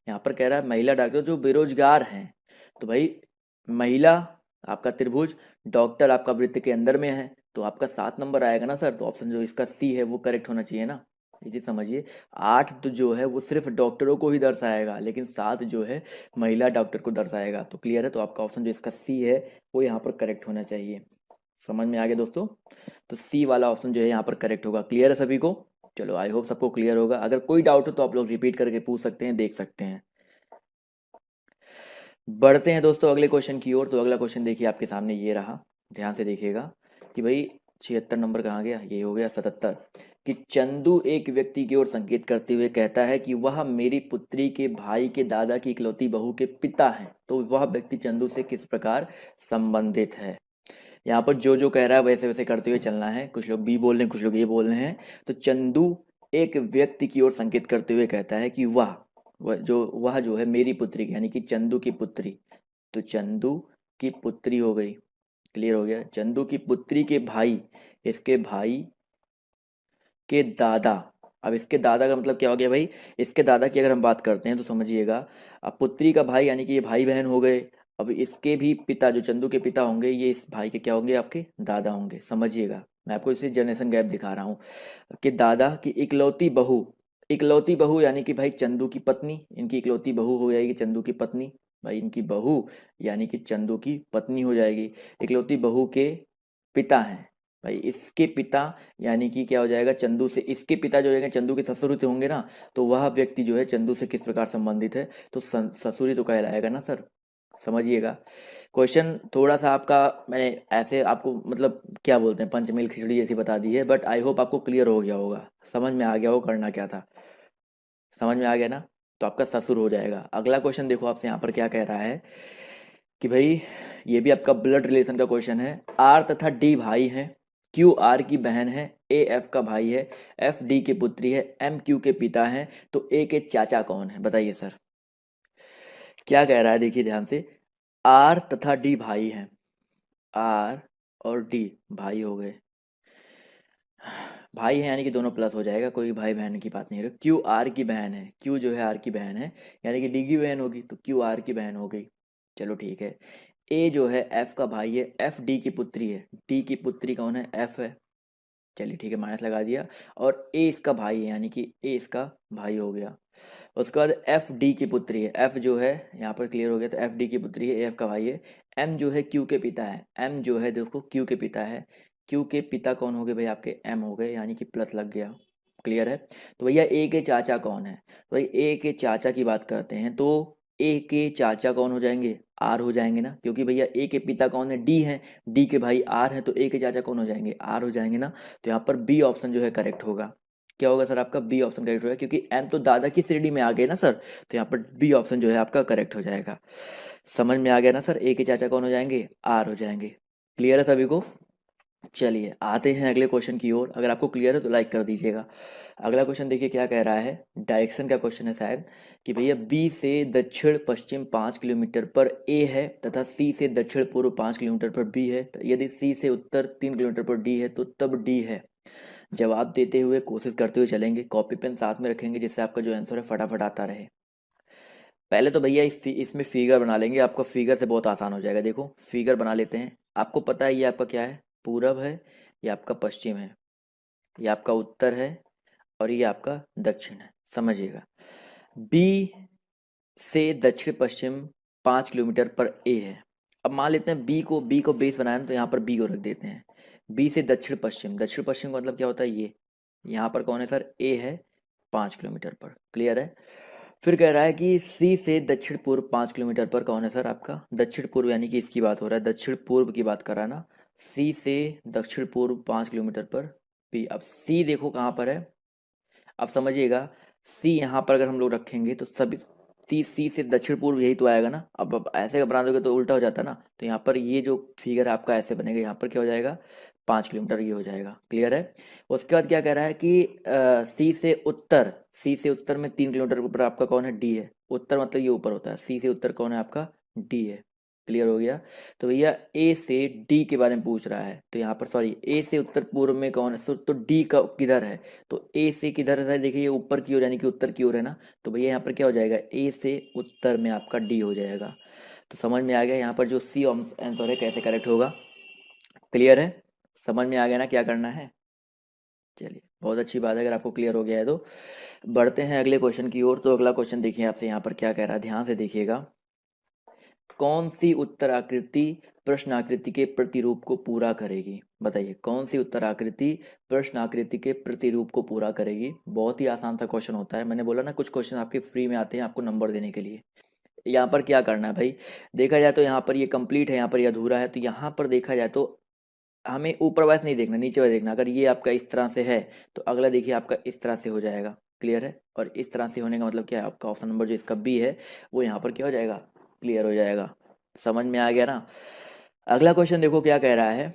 यहाँ पर कह रहा है महिला डॉक्टर जो बेरोजगार हैं, तो भाई महिला आपका त्रिभुज, डॉक्टर आपका वृत्त के अंदर में है, तो आपका 7 नंबर आएगा ना सर। तो ऑप्शन जो इसका सी है वो करेक्ट होना चाहिए ना। ये चीज समझिए, 8 तो जो है वो सिर्फ डॉक्टरों को ही दर्शाएगा, लेकिन 7 जो है महिला डॉक्टर को दर्शाएगा। तो क्लियर है, तो आपका ऑप्शन जो इसका सी है वो यहाँ पर करेक्ट होना चाहिए। समझ में आ गया दोस्तों। तो सी वाला ऑप्शन जो है यहाँ पर करेक्ट होगा। क्लियर है सभी को। चलो आई होप सबको क्लियर होगा। अगर कोई डाउट हो तो आप लोग रिपीट करके पूछ सकते हैं, देख सकते हैं। बढ़ते हैं दोस्तों अगले क्वेश्चन की ओर। तो अगला क्वेश्चन देखिए आपके सामने ये रहा, ध्यान से देखिएगा कि भाई 76 नंबर कहाँ गया, ये हो गया 77। कि चंदू एक व्यक्ति की ओर संकेत करते हुए कहता है कि वह मेरी पुत्री के भाई के दादा की इकलौती बहू के पिता हैं, तो वह व्यक्ति चंदू से किस प्रकार संबंधित है। यहाँ पर जो जो कह रहा है वैसे वैसे करते हुए चलना है। कुछ लोग बी बोल रहे हैं, कुछ लोग ये बोल रहे हैं। तो चंदू एक व्यक्ति की ओर संकेत करते हुए कहता है कि वह जो है मेरी पुत्री यानी कि चंदू की पुत्री। तो चंदू की पुत्री हो गई, क्लियर हो गया। चंदू की पुत्री के भाई, इसके भाई के दादा। अब इसके दादा का मतलब क्या हो गया भाई, इसके दादा की अगर हम बात करते हैं तो समझिएगा, अब पुत्री का भाई यानी कि ये भाई बहन हो गए। अब इसके भी पिता जो चंदू के पिता होंगे, ये इस भाई के क्या होंगे, आपके दादा होंगे। समझिएगा, मैं आपको इसे जनरेशन गैप दिखा रहा हूँ कि दादा की इकलौती बहू यानी कि भाई चंदू की पत्नी, इनकी इकलौती बहू हो जाएगी चंदू की पत्नी। भाई इनकी बहू यानी कि चंदू की पत्नी हो जाएगी। इकलौती बहू के पिता हैं भाई, इसके पिता यानी कि क्या हो जाएगा, चंदू से इसके पिता जो होंगे चंदू के ससुर से होंगे ना। तो वह व्यक्ति जो है चंदू से किस प्रकार संबंधित है, तो ससुर ही तो कहलाएगा ना सर। समझिएगा। क्वेश्चन थोड़ा सा आपका मैंने ऐसे आपको मतलब क्या बोलते हैं, पंचमेल खिचड़ी जैसी बता दी है, बट आई होप आपको क्लियर हो गया होगा, समझ में आ गया हो करना क्या था। समझ में आ गया ना। तो आपका ससुर हो जाएगा। अगला क्वेश्चन देखो आपसे यहाँ पर क्या कह रहा है कि भाई ये भी आपका ब्लड रिलेशन का क्वेश्चन है। आर तथा डी भाई हैं, क्यू आर की बहन है, ए एफ का भाई है, एफ डी की पुत्री है, एम क्यू के पिता हैं, तो ए के चाचा कौन है, बताइए सर। क्या कह रहा है देखिए ध्यान से, आर तथा डी भाई हैं, आर और डी भाई हो गए, भाई है यानी कि दोनों प्लस हो जाएगा, कोई भाई बहन की बात नहीं है। क्यू आर की बहन है, क्यू जो है आर की बहन है, यानी कि डी की बहन होगी, तो क्यू आर की बहन हो गई। चलो ठीक है। ए जो है एफ का भाई है, एफ डी की पुत्री है, डी की पुत्री कौन है, एफ है। चलिए ठीक है, माइनस लगा दिया। और ए इसका भाई है, यानी कि ए इसका भाई हो गया। उसके बाद एफ डी की पुत्री है, एफ जो है यहाँ पर क्लियर हो गया, तो एफ डी की पुत्री है, एफ का भाई है। एम जो है क्यू के पिता है, एम जो है देखो क्यू के पिता है। क्यू के पिता कौन हो गए भाई, आपके एम हो गए, यानी कि प्लस लग गया। क्लियर है। तो भैया ए के चाचा कौन है, तो भाई ए के चाचा की बात करते हैं तो ए के चाचा कौन हो जाएंगे, आर हो जाएंगे ना, क्योंकि भैया ए के पिता कौन है, डी है, डी के भाई आर है, तो ए के चाचा कौन हो जाएंगे, आर हो जाएंगे ना। तो यहाँ पर बी ऑप्शन जो है करेक्ट होगा। क्या होगा सर आपका, बी ऑप्शन करेक्ट होगा, क्योंकि एम तो दादा की श्रेणी में आ गए ना सर, तो यहाँ पर बी ऑप्शन जो है आपका करेक्ट हो जाएगा। समझ में आ गया ना सर, ए के चाचा कौन हो जाएंगे, आर हो जाएंगे। क्लियर है सभी को। चलिए आते हैं अगले क्वेश्चन की ओर, अगर आपको क्लियर है तो लाइक कर दीजिएगा। अगला क्वेश्चन देखिए क्या कह रहा है, डायरेक्शन का क्वेश्चन है शायद, कि भैया बी से दक्षिण पश्चिम 5 किलोमीटर पर ए है तथा सी से दक्षिण पूर्व 5 किलोमीटर पर बी है, तो यदि सी से उत्तर 3 किलोमीटर पर डी है तो तब डी है। जवाब देते हुए कोशिश करते हुए चलेंगे, कॉपी पेन साथ में रखेंगे जिससे आपका जो आंसर है फटाफट आता रहे। पहले तो भैया इसमें फिगर बना लेंगे, आपका फिगर से बहुत आसान हो जाएगा। देखो फिगर बना लेते हैं। आपको पता है ये आपका क्या है, पूरब है, ये आपका पश्चिम है, ये आपका उत्तर है, और ये आपका दक्षिण है। समझिएगा, बी से दक्षिण पश्चिम 5 किलोमीटर पर ए है। अब मान लेते हैं बी को बेस बनाया ना, तो यहाँ पर बी को रख देते हैं। बी से दक्षिण पश्चिम, दक्षिण पश्चिम का मतलब क्या होता है, ये यहाँ पर कौन है सर, ए है 5 किलोमीटर पर। क्लियर है। फिर कह रहा है कि सी से दक्षिण पूर्व 5 किलोमीटर पर कौन है सर आपका, दक्षिण पूर्व, यानी कि इसकी बात हो रहा है, दक्षिण पूर्व की बात कर रहा है ना। सी से दक्षिण पूर्व 5 किलोमीटर पर बी। अब सी देखो कहाँ पर है, अब समझिएगा, सी यहाँ पर अगर हम लोग रखेंगे तो सभी सी से दक्षिण पूर्व यही तो आएगा ना। अब ऐसे बना दोगे तो उल्टा हो जाता ना, तो यहाँ पर ये जो फिगर आपका ऐसे बनेगा, यहाँ पर क्या हो जाएगा, 5 किलोमीटर ये हो जाएगा। क्लियर है। उसके बाद क्या कह रहा है कि सी से उत्तर में 3 किलोमीटर के ऊपर आपका कौन है, डी है। उत्तर मतलब ये ऊपर होता है, सी से उत्तर कौन है आपका, डी है। क्लियर हो गया। तो भैया ए से डी के बारे में पूछ रहा है, तो यहाँ पर सॉरी, ए से उत्तर पूर्व में कौन है, तो डी का किधर है, तो ए से किधर है, देखिए ऊपर की ओर, यानी कि उत्तर की ओर है ना। तो भैया यहाँ पर क्या हो जाएगा, ए से उत्तर में आपका डी हो जाएगा। तो समझ में आ गया यहाँ पर जो सी आंसर है कैसे करेक्ट होगा। क्लियर है, समझ में आ गया ना क्या करना है। चलिए बहुत अच्छी बात है, अगर आपको क्लियर हो गया है तो बढ़ते हैं अगले क्वेश्चन की ओर। तो अगला क्वेश्चन देखिए आपसे यहाँ पर क्या कह रहा है, ध्यान से देखिएगा। कौन सी उत्तर आकृति प्रश्न आकृति के प्रतिरूप को पूरा करेगी, बताइए कौन सी उत्तर आकृति प्रश्न आकृति के प्रतिरूप को पूरा करेगी। बहुत ही आसान सा क्वेश्चन होता है, मैंने बोला ना कुछ क्वेश्चन आपके फ्री में आते हैं आपको नंबर देने के लिए। यहाँ पर क्या करना है भाई, देखा जाए तो यहाँ पर ये कंप्लीट है, यहाँ पर ये अधूरा है, तो यहाँ पर देखा जाए तो हमें ऊपर वाइज नहीं देखना, नीचे वाइज देखना। अगर ये आपका इस तरह से है तो अगला देखिए आपका इस तरह से हो जाएगा। क्लियर है। और इस तरह से होने का मतलब क्या है, आपका ऑप्शन नंबर जो इसका बी है वो यहाँ पर क्या हो जाएगा, क्लियर हो जाएगा। समझ में आ गया ना। अगला क्वेश्चन देखो क्या कह रहा है,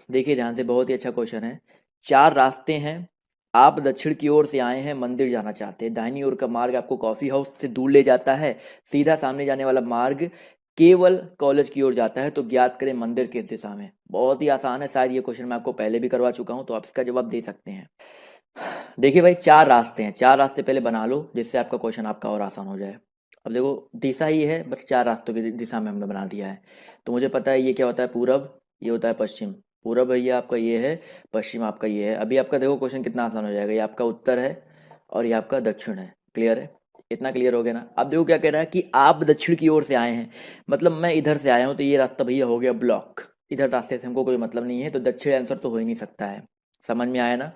देखिए ध्यान से, बहुत ही अच्छा क्वेश्चन है। 4 रास्ते हैं, आप दक्षिण की ओर से आए हैं, मंदिर जाना चाहते हैं। दाहिनी ओर का मार्ग आपको कॉफी हाउस से दूर ले जाता है, सीधा सामने जाने वाला मार्ग केवल कॉलेज की ओर जाता है, तो ज्ञात करें मंदिर किस दिशा में। बहुत ही आसान है, शायद ये क्वेश्चन मैं आपको पहले भी करवा चुका हूं, तो आप इसका जवाब दे सकते हैं। देखिए भाई 4 रास्ते हैं, 4 रास्ते पहले बना लो जिससे आपका क्वेश्चन आपका और आसान हो जाए। अब देखो दिशा ही है, बट 4 रास्तों की दिशा में हमने बना दिया है। तो मुझे पता है ये क्या होता है, पूरब, ये होता है पश्चिम। पूरब भैया आपका ये है, पश्चिम आपका ये है। अभी आपका देखो क्वेश्चन कितना आसान हो जाएगा, ये आपका उत्तर है और ये आपका दक्षिण है। क्लियर है, इतना क्लियर हो गया ना। अब देखो क्या कह रहा है कि आप दक्षिण की ओर से आए हैं, मतलब मैं इधर से आया हूँ, तो ये रास्ता भैया हो गया ब्लॉक, इधर रास्ते से हमको कोई मतलब नहीं है, तो दक्षिण आंसर तो हो ही नहीं सकता है। समझ में आया ना।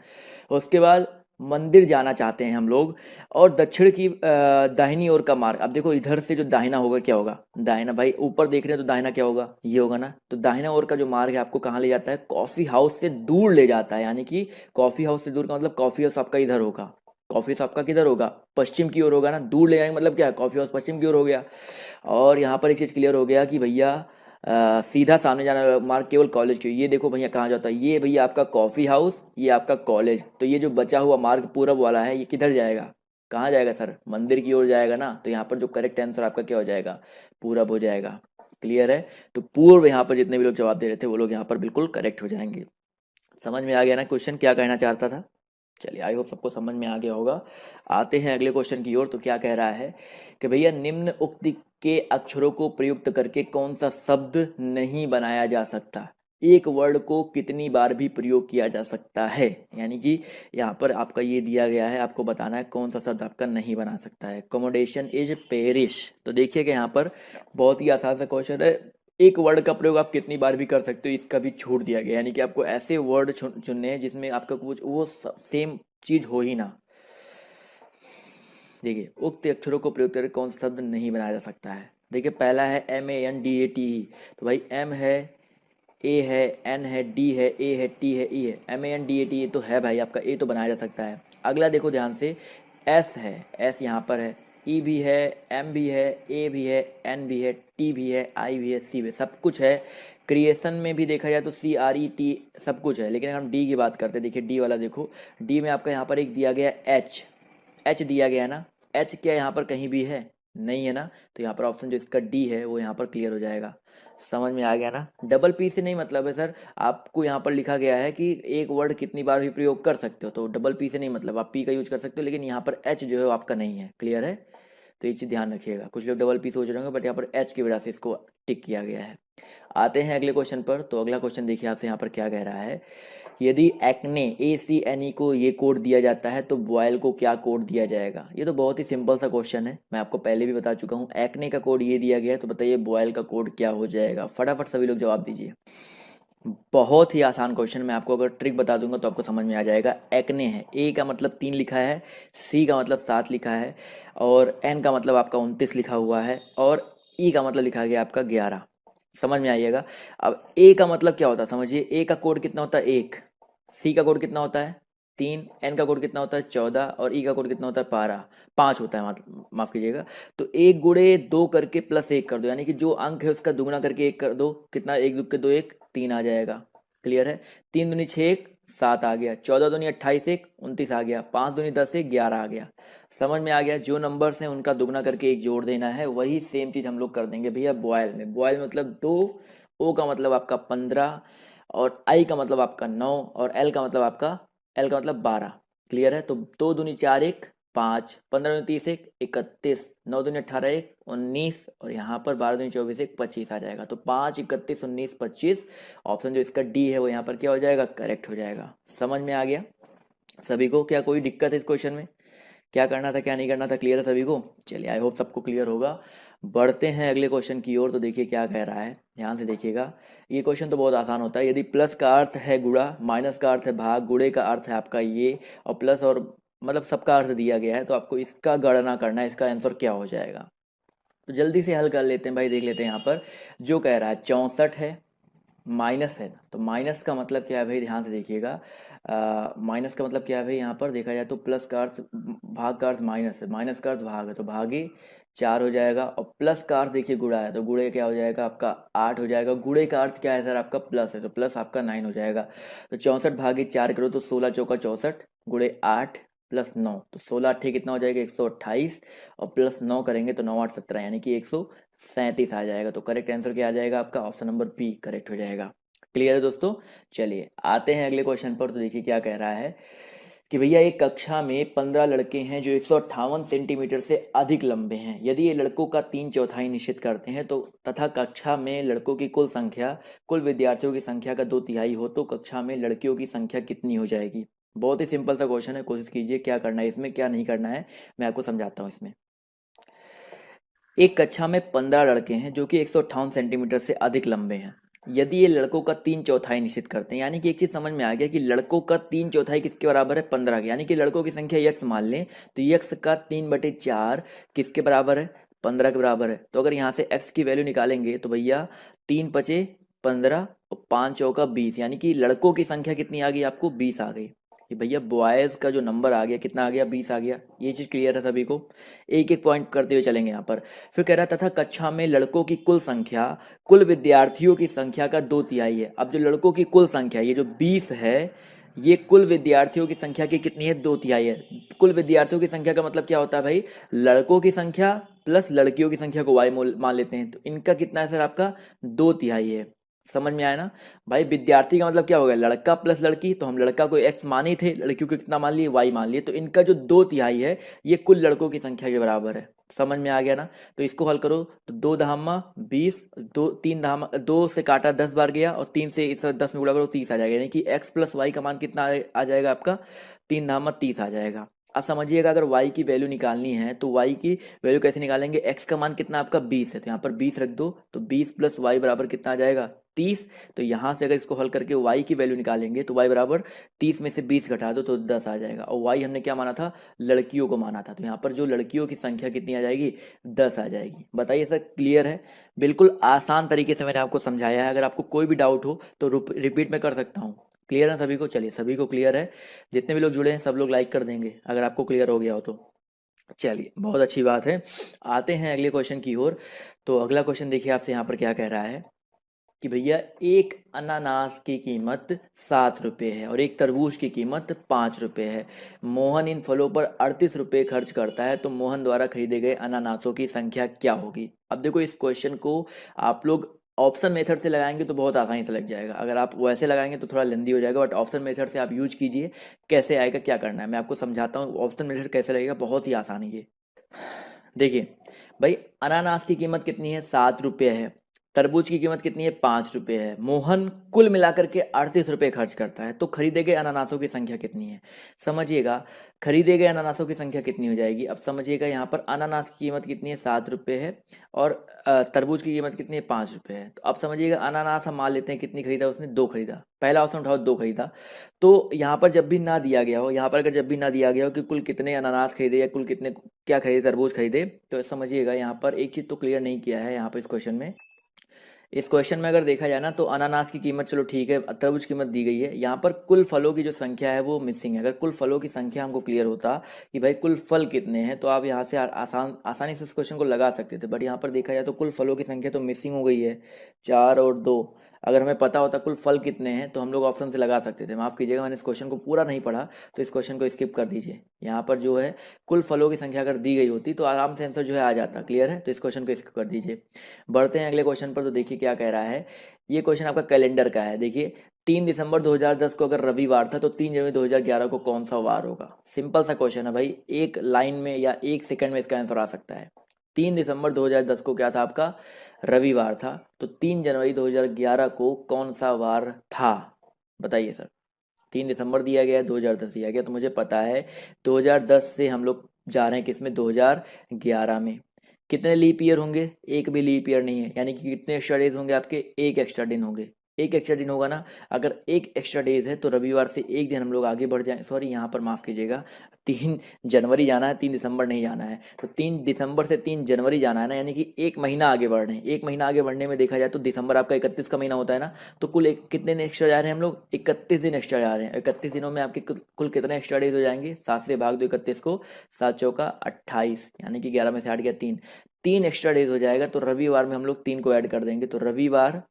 उसके बाद मंदिर जाना चाहते हैं हम लोग, और दक्षिण की दाहिनी ओर का मार्ग। अब देखो इधर से जो दाहिना होगा क्या होगा, दाहिना भाई ऊपर देख रहे हैं तो दाहिना क्या होगा, ये होगा ना। तो दाहिना ओर का जो मार्ग है आपको कहाँ ले जाता है, कॉफी हाउस से दूर ले जाता है, यानी कि कॉफी हाउस से दूर का मतलब कॉफी हाउस आपका इधर होगा, कॉफी हाउस आपका किधर होगा, पश्चिम की ओर होगा ना। दूर ले जाएंगे मतलब क्या है, कॉफी हाउस पश्चिम की ओर हो गया। और यहाँ पर एक चीज़ क्लियर हो गया कि भैया सीधा सामने जाने वाला मार्ग केवल कॉलेज की। ये देखो भैया कहाँ जाता है, ये भैया आपका कॉफ़ी हाउस, ये आपका कॉलेज। तो ये जो बचा हुआ मार्ग पूरब वाला है ये किधर जाएगा, कहाँ जाएगा सर, मंदिर की ओर जाएगा ना। तो यहाँ पर जो करेक्ट आंसर आपका क्या हो जाएगा, पूरब हो जाएगा। क्लियर है। तो पूर्व यहाँ पर जितने भी लोग जवाब दे रहे थे वो लोग यहाँ पर बिल्कुल करेक्ट हो जाएंगे। समझ में आ गया ना क्वेश्चन क्या कहना चाहता था। चलिए आई होप सबको समझ में आ गया होगा। आते हैं अगले क्वेश्चन की ओर। तो क्या कह रहा है कि भैया निम्न उक्ति के अक्षरों को प्रयुक्त करके कौन सा शब्द नहीं बनाया जा सकता। एक वर्ड को कितनी बार भी प्रयोग किया जा सकता है, यानी कि यहाँ पर आपका ये दिया गया है, आपको बताना है कौन सा शब्द आपका नहीं बना सकता है। Accommodation is perish. तो देखिएगा यहाँ पर बहुत ही आसान सा क्वेश्चन है, एक वर्ड का प्रयोग आप कितनी बार भी कर सकते हो, इसका भी छूट दिया गया, यानी कि आपको ऐसे वर्ड चुनने हैं जिसमें आपका कुछ वो सेम चीज हो ही ना। देखिए, उक्त अक्षरों को प्रयोग करके कौन सा शब्द नहीं बनाया जा सकता है। देखिए, पहला है MANDATE। तो भाई M है, ए है, एन है, डी है, ए है, टी है, ई है, MANDAT ये तो है भाई आपका, ए तो बनाया जा सकता है। अगला देखो ध्यान से, एस है, एस यहाँ पर है, ई भी है, एम भी है, ए भी है, एन भी है, टी भी है, आई भी है, सी भी है, सब कुछ है। क्रिएशन में भी देखा जाए तो CRET सब कुछ है। लेकिन अगर हम डी की बात करते हैं, देखिए डी वाला देखो, डी में आपका यहाँ पर एक दिया गया एच, एच दिया गया है ना, एच क्या यहाँ पर कहीं भी है, नहीं है ना, तो यहाँ पर ऑप्शन जो इसका डी है वो यहाँ पर क्लियर हो जाएगा। समझ में आ गया ना। डबल पी से नहीं मतलब है सर, आपको यहाँ पर लिखा गया है कि एक वर्ड कितनी बार भी प्रयोग कर सकते हो, तो डबल पी से नहीं मतलब, आप पी का यूज कर सकते हो, लेकिन यहाँ पर एच जो है वो आपका नहीं है। क्लियर है, तो ये चीज़ ध्यान रखिएगा। कुछ लोग डबल पी सोच रहे होंगे, बट यहाँ पर एच की वजह से इसको टिक किया गया है। आते हैं अगले क्वेश्चन पर। तो अगला क्वेश्चन देखिए आपसे यहाँ पर क्या कह रहा है, यदि एक्ने ACNE को ये कोड दिया जाता है तो बॉयल को क्या कोड दिया जाएगा। ये तो बहुत ही सिंपल सा क्वेश्चन है, मैं आपको पहले भी बता चुका हूँ। एक्ने का कोड ये दिया गया है, तो बताइए बॉयल का कोड क्या हो जाएगा। फटाफट सभी लोग जवाब दीजिए। बहुत ही आसान क्वेश्चन, मैं आपको अगर ट्रिक बता दूंगा तो आपको समझ में आ जाएगा। एक्ने है, ए का मतलब 3 लिखा है, सी का मतलब 7 लिखा है, और एन का मतलब आपका 29 लिखा हुआ है, और ई का मतलब लिखा गया आपका 11। समझ में आइएगा। अब ए का मतलब क्या होता है समझिए, ए का कोड कितना होता है 1, सी का कोड कितना होता है 3, एन का कोड कितना होता है 14, और ई का कोड कितना होता है 5 होता है, माफ कीजिएगा। तो 1 गुणे 2 करके +1 कर दो, यानी कि जो अंक है उसका दुगुना करके 1 कर दो, कितना, 1 दुग के 2 1 3 आ जाएगा। क्लियर है, 3 दूनी 6 1 7 आ गया, 14 दूनी 28 1 29 आ गया, 5 दूनी 10 1 11 आ गया। समझ में आ गया। जो नंबर्स हैं उनका दुगना करके 1 जोड़ देना है, वही सेम चीज हम लोग कर देंगे भैया बॉयल में। बॉयल मतलब 2, ओ का मतलब आपका 15, और आई का मतलब आपका 9, और एल का मतलब आपका, एल का मतलब 12। क्लियर है, तो 2 दूनी 4 1 5, 15 दूनी 30 1 31, 9 दूनी 18 1 19, और यहाँ पर 12 दूनी 24 1 25 आ जाएगा। तो 5 31 19 25, ऑप्शन जो इसका डी है वो यहाँ पर क्या हो जाएगा, करेक्ट हो जाएगा। समझ में आ गया सभी को। क्या कोई दिक्कत है इस क्वेश्चन में, क्या करना था क्या नहीं करना था, क्लियर है सभी को। चलिए, आई होप सबको क्लियर होगा। बढ़ते हैं अगले क्वेश्चन की ओर। तो देखिए क्या कह रहा है, ध्यान से देखिएगा। ये क्वेश्चन तो बहुत आसान होता है। यदि प्लस का अर्थ है गुणा, माइनस का अर्थ है भाग, गुणे का अर्थ है आपका ये, और प्लस और मतलब सबका अर्थ दिया गया है, तो आपको इसका गणना करना है, इसका आंसर क्या हो जाएगा। तो जल्दी से हल कर लेते हैं भाई, देख लेते हैं यहाँ पर। जो कह रहा है 64 है, माइनस है, तो माइनस का मतलब क्या है भाई, ध्यान से देखिएगा। माइनस का मतलब क्या है भाई, यहाँ पर देखा जाए तो प्लस का अर्थ, भाग का अर्थ माइनस है, माइनस का अर्थ भाग है, तो भागे 4 हो जाएगा, और प्लस का अर्थ देखिए गुणा है, तो गुणे क्या हो जाएगा आपका 8 हो जाएगा। गुणे का अर्थ क्या है सर आपका प्लस है, तो प्लस आपका 9 हो जाएगा। तो 64 भागे 4 करो तो 16 चौका 64, गुणे 8 प्लस 9, तो 16 8 कितना हो जाएगा 128, और प्लस 9 करेंगे तो 9 8 17, यानी कि 137 आ जाएगा। तो करेक्ट आंसर क्या आ जाएगा आपका, ऑप्शन नंबर बी करेक्ट हो जाएगा। क्लियर है दोस्तों। चलिए आते हैं अगले क्वेश्चन पर। तो देखिए क्या कह रहा है कि भैया एक कक्षा में 15 लड़के हैं जो 158 सेंटीमीटर से अधिक लंबे हैं। यदि ये लड़कों का 3/4 निश्चित करते हैं तो, तथा कक्षा में लड़कों की कुल संख्या कुल विद्यार्थियों की संख्या का 2/3 हो, तो कक्षा में लड़कियों की संख्या कितनी हो जाएगी। बहुत ही सिंपल सा क्वेश्चन है, कोशिश कीजिए क्या करना है इसमें, क्या नहीं करना है, मैं आपको समझाता हूँ इसमें। एक कक्षा में 15 लड़के हैं जो कि 158 सेंटीमीटर से अधिक लंबे हैं। यदि ये लड़कों का 3/4 निश्चित करते हैं, यानी कि एक चीज समझ में आ गया कि लड़कों का 3/4 किसके बराबर है, 15 के, यानी कि लड़कों की संख्या यक्स मान लें, तो यक्स का 3/4 किसके बराबर है, 15 के बराबर है। तो अगर यहाँ से एक्स की वैल्यू निकालेंगे तो भैया 3 पचे 15 और 5 चौका 20, यानी कि लड़कों की संख्या कितनी आ गई आपको, 20 आ गई। कि भैया बॉयज का जो नंबर आ गया कितना आ गया, 20 आ गया। ये चीज क्लियर है सभी को। एक एक पॉइंट करते हुए चलेंगे यहाँ पर। फिर कह रहा तथा कक्षा में लड़कों की कुल संख्या कुल विद्यार्थियों की संख्या का 2/3 है। अब जो लड़कों की कुल संख्या ये जो 20 है, ये कुल विद्यार्थियों की संख्या की कितनी है, 2/3 है। कुल विद्यार्थियों की संख्या का मतलब क्या होता है भाई, लड़कों की संख्या प्लस लड़कियों की संख्या को वाई मान लेते हैं, तो इनका कितना है सर आपका 2/3 है। समझ में आया ना भाई? विद्यार्थी का मतलब क्या हो गया, लड़का प्लस लड़की, तो हम लड़का को एक्स मान ही थे, लड़कियों को कितना मान लिए, वाई मान लिए, तो इनका जो 2/3 है ये कुल लड़कों की संख्या के बराबर है। समझ में आ गया ना? तो इसको हल करो तो 2 धामा 20, दो 3 धामा 2 से काटा 10 बार गया, और 3 से इस 10 में गुणा करो 30 आ जाएगा, यानी कि एक्स प्लस वाई का मान कितना आ जाएगा आपका, 3 धामा 30 आ जाएगा। अब समझिएगा अगर y की वैल्यू निकालनी है तो y की वैल्यू कैसे निकालेंगे, x का मान कितना आपका 20 है, तो यहाँ पर 20 रख दो, तो 20 प्लस वाई बराबर कितना आ जाएगा 30। तो यहाँ से अगर इसको हल करके y की वैल्यू निकालेंगे तो y बराबर 30 में से 20 घटा दो तो 10 आ जाएगा, और y हमने क्या माना था, लड़कियों को माना था, तो यहाँ पर जो लड़कियों की संख्या कितनी आ जाएगी, 10 आ जाएगी। बताइए सर, क्लियर है? बिल्कुल आसान तरीके से मैंने आपको समझाया है, अगर आपको कोई भी डाउट हो तो रिपीट में कर सकता हूँ। क्लियर है सभी को? चलिए सभी को क्लियर है, जितने भी लोग जुड़े हैं सब लोग लाइक कर देंगे अगर आपको क्लियर हो गया हो तो। चलिए बहुत अच्छी बात है, आते हैं अगले क्वेश्चन की ओर। तो अगला क्वेश्चन देखिए आपसे यहाँ पर क्या कह रहा है कि भैया एक अनानास की कीमत 7 रुपये है और एक तरबूज की कीमत 5 रुपये है। मोहन इन फलों पर 38 रुपये खर्च करता है, तो मोहन द्वारा खरीदे गए अनानासों की संख्या क्या होगी? अब देखो इस क्वेश्चन को आप लोग ऑप्शन मेथड से लगाएंगे तो बहुत आसानी से लग जाएगा, अगर आप वैसे लगाएंगे तो थोड़ा लेंदी हो जाएगा, बट ऑप्शन मेथड से आप यूज कीजिए। कैसे आएगा, क्या करना है मैं आपको समझाता हूँ, ऑप्शन मेथड कैसे लगेगा, बहुत ही आसान है ये। देखिए भाई, अनानास की कीमत कितनी है, 7 रुपये है। तरबूज की कीमत कितनी है, 5 रुपये है। मोहन कुल मिलाकर के 38 रुपये खर्च करता है, तो खरीदे गए अनानासों की संख्या कितनी है? समझिएगा, खरीदे गए अनानासों की संख्या कितनी हो जाएगी? अब समझिएगा यहाँ पर अनानास की कीमत कितनी है, 7 रुपये है, और तरबूज की कीमत कितनी है, 5 रुपये है। तो अब समझिएगा अनानास हम मान लेते हैं कितनी खरीदा उसने, 2 खरीदा, पहला ऑप्शन उठाओ 2 खरीदा। तो यहाँ पर जब भी ना दिया गया हो, यहाँ पर अगर जब भी ना दिया गया हो कि कुल कितने अनानास खरीदे या कुल कितने क्या खरीदे, तरबूज खरीदे, तो समझिएगा यहाँ पर एक चीज़ तो क्लियर नहीं किया है यहाँ पर इस क्वेश्चन में। इस क्वेश्चन में अगर देखा जाए ना तो अनानास की कीमत चलो ठीक है, तरबूज की कीमत दी गई है, यहाँ पर कुल फलों की जो संख्या है वो मिसिंग है। अगर कुल फलों की संख्या हमको क्लियर होता कि भाई कुल फल कितने हैं, तो आप यहाँ से आसानी से इस क्वेश्चन को लगा सकते थे, बट यहाँ पर देखा जाए तो कुल फलों की संख्या तो मिसिंग हो गई है, 4 और 2। अगर हमें पता होता कुल फल कितने हैं तो हम लोग ऑप्शन से लगा सकते थे। माफ़ कीजिएगा, मैंने इस क्वेश्चन को पूरा नहीं पढ़ा, तो इस क्वेश्चन को स्किप कर दीजिए। यहाँ पर जो है कुल फलों की संख्या अगर दी गई होती तो आराम से आंसर जो है आ जाता। क्लियर है? तो इस क्वेश्चन को स्किप कर दीजिए। बढ़ते हैं अगले क्वेश्चन पर, तो देखिए क्या कह रहा है। ये क्वेश्चन आपका कैलेंडर का है। देखिए 3 दिसंबर 2010 को अगर रविवार था तो 3 जनवरी 2011 को कौन सा वार होगा? सिंपल सा क्वेश्चन है भाई, एक लाइन में या एक सेकंड में इसका आंसर आ सकता है। 3 दिसंबर 2010 को क्या था आपका, रविवार था, तो 3 जनवरी 2011 को कौन सा वार था? बताइए सर। 3 दिसंबर दिया गया है, 2010 दिया गया, तो मुझे पता है 2010 से हम लोग जा रहे हैं किसमें, 2011 में। कितने लीप ईयर होंगे? एक भी लीप ईयर नहीं है, यानी कि कितने एक्स्ट्रा डेज होंगे आपके, एक एक्स्ट्रा दिन होंगे। एक एक्स्ट्रा दिन होगा ना, अगर एक एक्स्ट्रा डेज है तो रविवार से एक दिन हम लोग आगे बढ़ जाए, सॉरी यहाँ पर माफ़ कीजिएगा, 3 जनवरी जाना है, 3 दिसंबर नहीं जाना है, तो 3 दिसंबर से 3 जनवरी जाना है ना, यानी कि एक महीना आगे बढ़ रहे हैं। एक महीना आगे बढ़ने में देखा जाए तो दिसंबर आपका 31 का महीना होता है ना, तो कुल कितने दिन एक्स्ट्रा जा रहे हैं हम लोग, 31 दिन एक्स्ट्रा जा रहे हैं। 31 दिनों में आपके कुल कितने एक्स्ट्रा डेज हो जाएंगे, 7 से भाग दो 31 को, 7 चौका 28, यानी कि 11 में से हट गया 3, 3 एक्स्ट्रा डेज हो जाएगा। तो रविवार में हम लोग 3 को ऐड कर देंगे, तो रविवार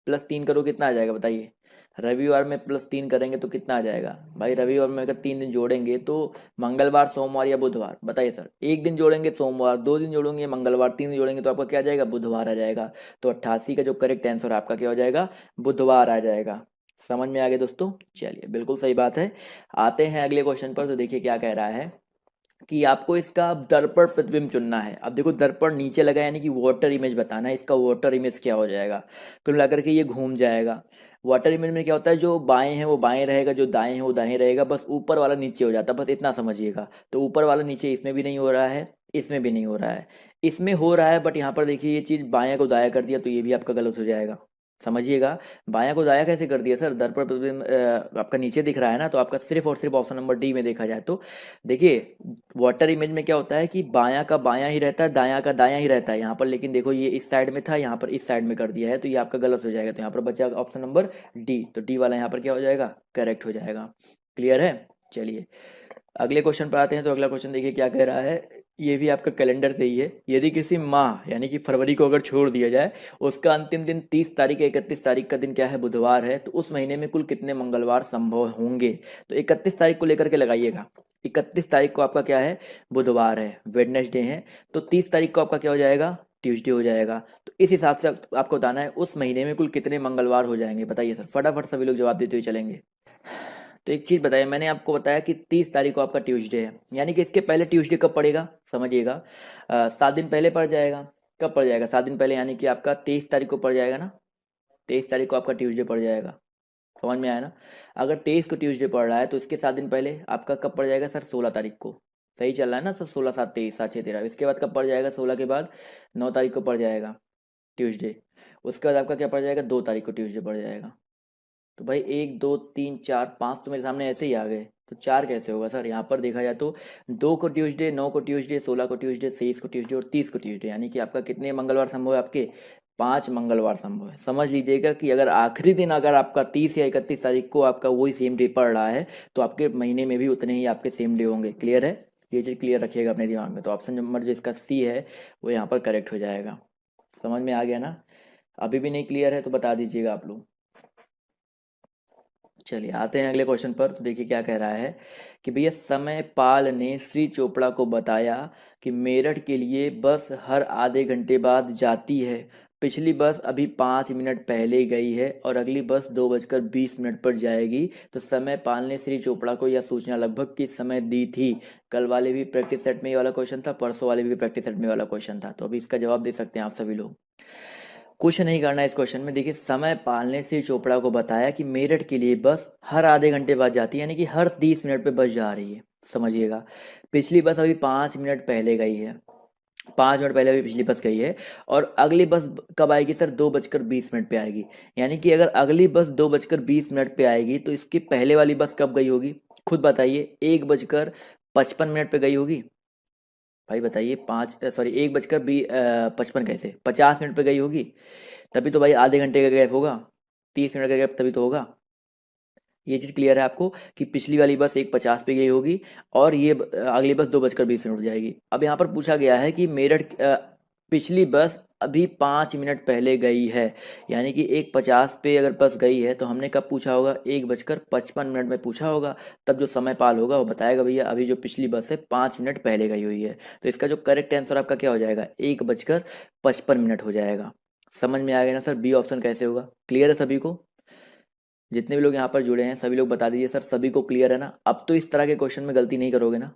प्लस 3 करो कितना आ जाएगा बताइए? रविवार में प्लस 3 करेंगे तो कितना आ जाएगा भाई? रविवार में अगर 3 दिन जोड़ेंगे तो मंगलवार, सोमवार या बुधवार? बताइए सर। एक दिन जोड़ेंगे सोमवार, 2 दिन जोड़ेंगे मंगलवार, 3 दिन जोड़ेंगे तो आपका क्या आ जाएगा, बुधवार आ जाएगा। तो 88 का जो करेक्ट आंसर आपका क्या हो जाएगा, बुधवार आ जाएगा। समझ में आ गया दोस्तों? चलिए बिल्कुल सही बात है। आते हैं अगले क्वेश्चन पर, तो देखिए क्या कह रहा है कि आपको इसका दर्पण प्रतिबिंब चुनना है। अब देखो दर्पण नीचे लगा, यानी कि वाटर इमेज बताना है, इसका वाटर इमेज क्या हो जाएगा। कुल मिलाकर के ये घूम जाएगा। वाटर इमेज में क्या होता है, जो बाएं है वो बाएं रहेगा, जो दाएं है वो दाएं रहेगा, बस ऊपर वाला नीचे हो जाता है, बस इतना समझिएगा। तो ऊपर वाला नीचे इसमें भी नहीं हो रहा है, इसमें भी नहीं हो रहा है, इसमें हो रहा है, बट यहाँ पर देखिए ये चीज़ बायां को दाया कर दिया, तो ये भी आपका गलत हो जाएगा। समझिएगा, बायां को दाया कैसे कर दिया सर, दर्पण प्रतिबिंब आपका नीचे दिख रहा है ना, तो आपका सिर्फ और सिर्फ ऑप्शन नंबर डी में देखा जाए तो देखिए वाटर इमेज में क्या होता है कि बायां का बायां ही रहता है, दायां का दायां ही रहता है यहाँ पर, लेकिन देखो ये इस साइड में था, यहाँ पर इस साइड में कर दिया है, तो ये आपका गलत हो जाएगा। तो यहाँ पर बचा ऑप्शन नंबर डी, तो डी वाला यहाँ पर क्या हो जाएगा, करेक्ट हो जाएगा। क्लियर है? चलिए अगले क्वेश्चन पर आते हैं। तो अगला क्वेश्चन देखिए क्या कह रहा है, ये भी आपका कैलेंडर से ही है। यदि किसी माह यानी कि फरवरी को अगर छोड़ दिया जाए, उसका अंतिम दिन 30 तारीख या 31 तारीख का दिन क्या है, बुधवार है, तो उस महीने में कुल कितने मंगलवार संभव होंगे? तो 31 तारीख को लेकर के लगाइएगा। 31 तारीख को आपका क्या है, बुधवार है, वेडनेसडे है, तो 30 तारीख को आपका क्या हो जाएगा, ट्यूसडे हो जाएगा। तो इस हिसाब से आपको बताना है उस महीने में कुल कितने मंगलवार हो जाएंगे, बताइए सर, फटाफट सभी लोग जवाब देते हुए चलेंगे। तो एक चीज़ बताइए, मैंने आपको बताया कि 30 तारीख को आपका ट्यूसडे है, यानी कि इसके पहले ट्यूसडे कब पड़ेगा, समझिएगा, 7 दिन पहले पड़ जाएगा। कब पड़ जाएगा, 7 दिन पहले, यानी कि आपका 23 तारीख को पड़ जाएगा ना, 23 तारीख को आपका ट्यूसडे पड़ जाएगा। समझ में आया ना। अगर 23 को ट्यूसडे पड़ रहा है तो इसके 7 दिन पहले आपका कब पड़ जाएगा सर, 16 तारीख को। सही चल रहा है ना सर, 16 7 23 7 6 13, इसके बाद कब पड़ जाएगा, 16 के बाद 9 तारीख को पड़ जाएगा ट्यूसडे। उसके बाद आपका क्या पड़ जाएगा, 2 तारीख को ट्यूसडे पड़ जाएगा। तो भाई 1 2 3 4 5 तो मेरे सामने ऐसे ही आ गए, तो 4 कैसे होगा सर, यहाँ पर देखा जाए तो 2 को ट्यूसडे, 9 को ट्यूसडे, 16 को ट्यूसडे, 23 को ट्यूसडे और 30 को ट्यूसडे, यानी कि आपका कितने मंगलवार संभव है, आपके 5 मंगलवार संभव है। समझ लीजिएगा कि अगर आखिरी दिन अगर आपका 30 या 31 तारीख को आपका वही सेम डे पड़ रहा है तो आपके महीने में भी उतने ही आपके सेम डे होंगे। क्लियर है, ये चीज़ क्लियर रखिएगा अपने दिमाग में। तो ऑप्शन नंबर जो इसका सी है वो यहाँ पर करेक्ट हो जाएगा। समझ में आ गया ना। अभी भी नहीं क्लियर है तो बता दीजिएगा आप लोग। चलिए आते हैं अगले क्वेश्चन पर। तो देखिए क्या कह रहा है कि भैया समय पाल ने श्री चोपड़ा को बताया कि मेरठ के लिए बस हर आधे घंटे बाद जाती है। पिछली बस अभी 5 मिनट पहले गई है और अगली बस 2:20 पर जाएगी। तो समय पाल ने श्री चोपड़ा को यह सूचना लगभग किस समय दी थी। कल वाले भी प्रैक्टिस सेट में ये वाला क्वेश्चन था, परसों वाले भी प्रैक्टिस सेट में वाला क्वेश्चन था। तो अभी इसका जवाब दे सकते हैं आप सभी लोग। कुछ नहीं करना है इस क्वेश्चन में। देखिए समय पाल ने श्री चोपड़ा को बताया कि मेरठ के लिए बस हर आधे घंटे बाद जाती है, यानी कि हर 30 मिनट पे बस जा रही है। समझिएगा, पिछली बस अभी 5 मिनट पहले गई है, 5 मिनट पहले अभी पिछली बस गई है। और अगली बस कब आएगी सर, 2:20 पे आएगी। यानी कि अगर अगली बस 2:20 पे आएगी तो इसकी पहले वाली बस कब गई होगी, खुद बताइए। 1:55 पे गई होगी। भाई बताइए, 1:55 कैसे, 50 मिनट पे गई होगी। तभी तो भाई आधे घंटे का गैप होगा, 30 मिनट का गैप तभी तो होगा। ये चीज़ क्लियर है आपको कि पिछली वाली बस 1:50 पे गई होगी और ये अगली बस 2:20 जाएगी। अब यहाँ पर पूछा गया है कि मेरठ पिछली बस अभी 5 मिनट पहले गई है, यानी कि 1:50 पे अगर बस गई है तो हमने कब पूछा होगा, 1:55 में पूछा होगा। तब जो समय पाल होगा वो बताएगा भैया अभी जो पिछली बस है 5 मिनट पहले गई हुई है। तो इसका जो करेक्ट आंसर आपका क्या हो जाएगा, 1:55 हो जाएगा। समझ में आ गया ना सर, बी ऑप्शन कैसे होगा। क्लियर है सभी को, जितने भी लोग यहाँ पर जुड़े हैं सभी लोग बता दीजिए सर, सभी को क्लियर है ना। अब तो इस तरह के क्वेश्चन में गलती नहीं करोगे ना।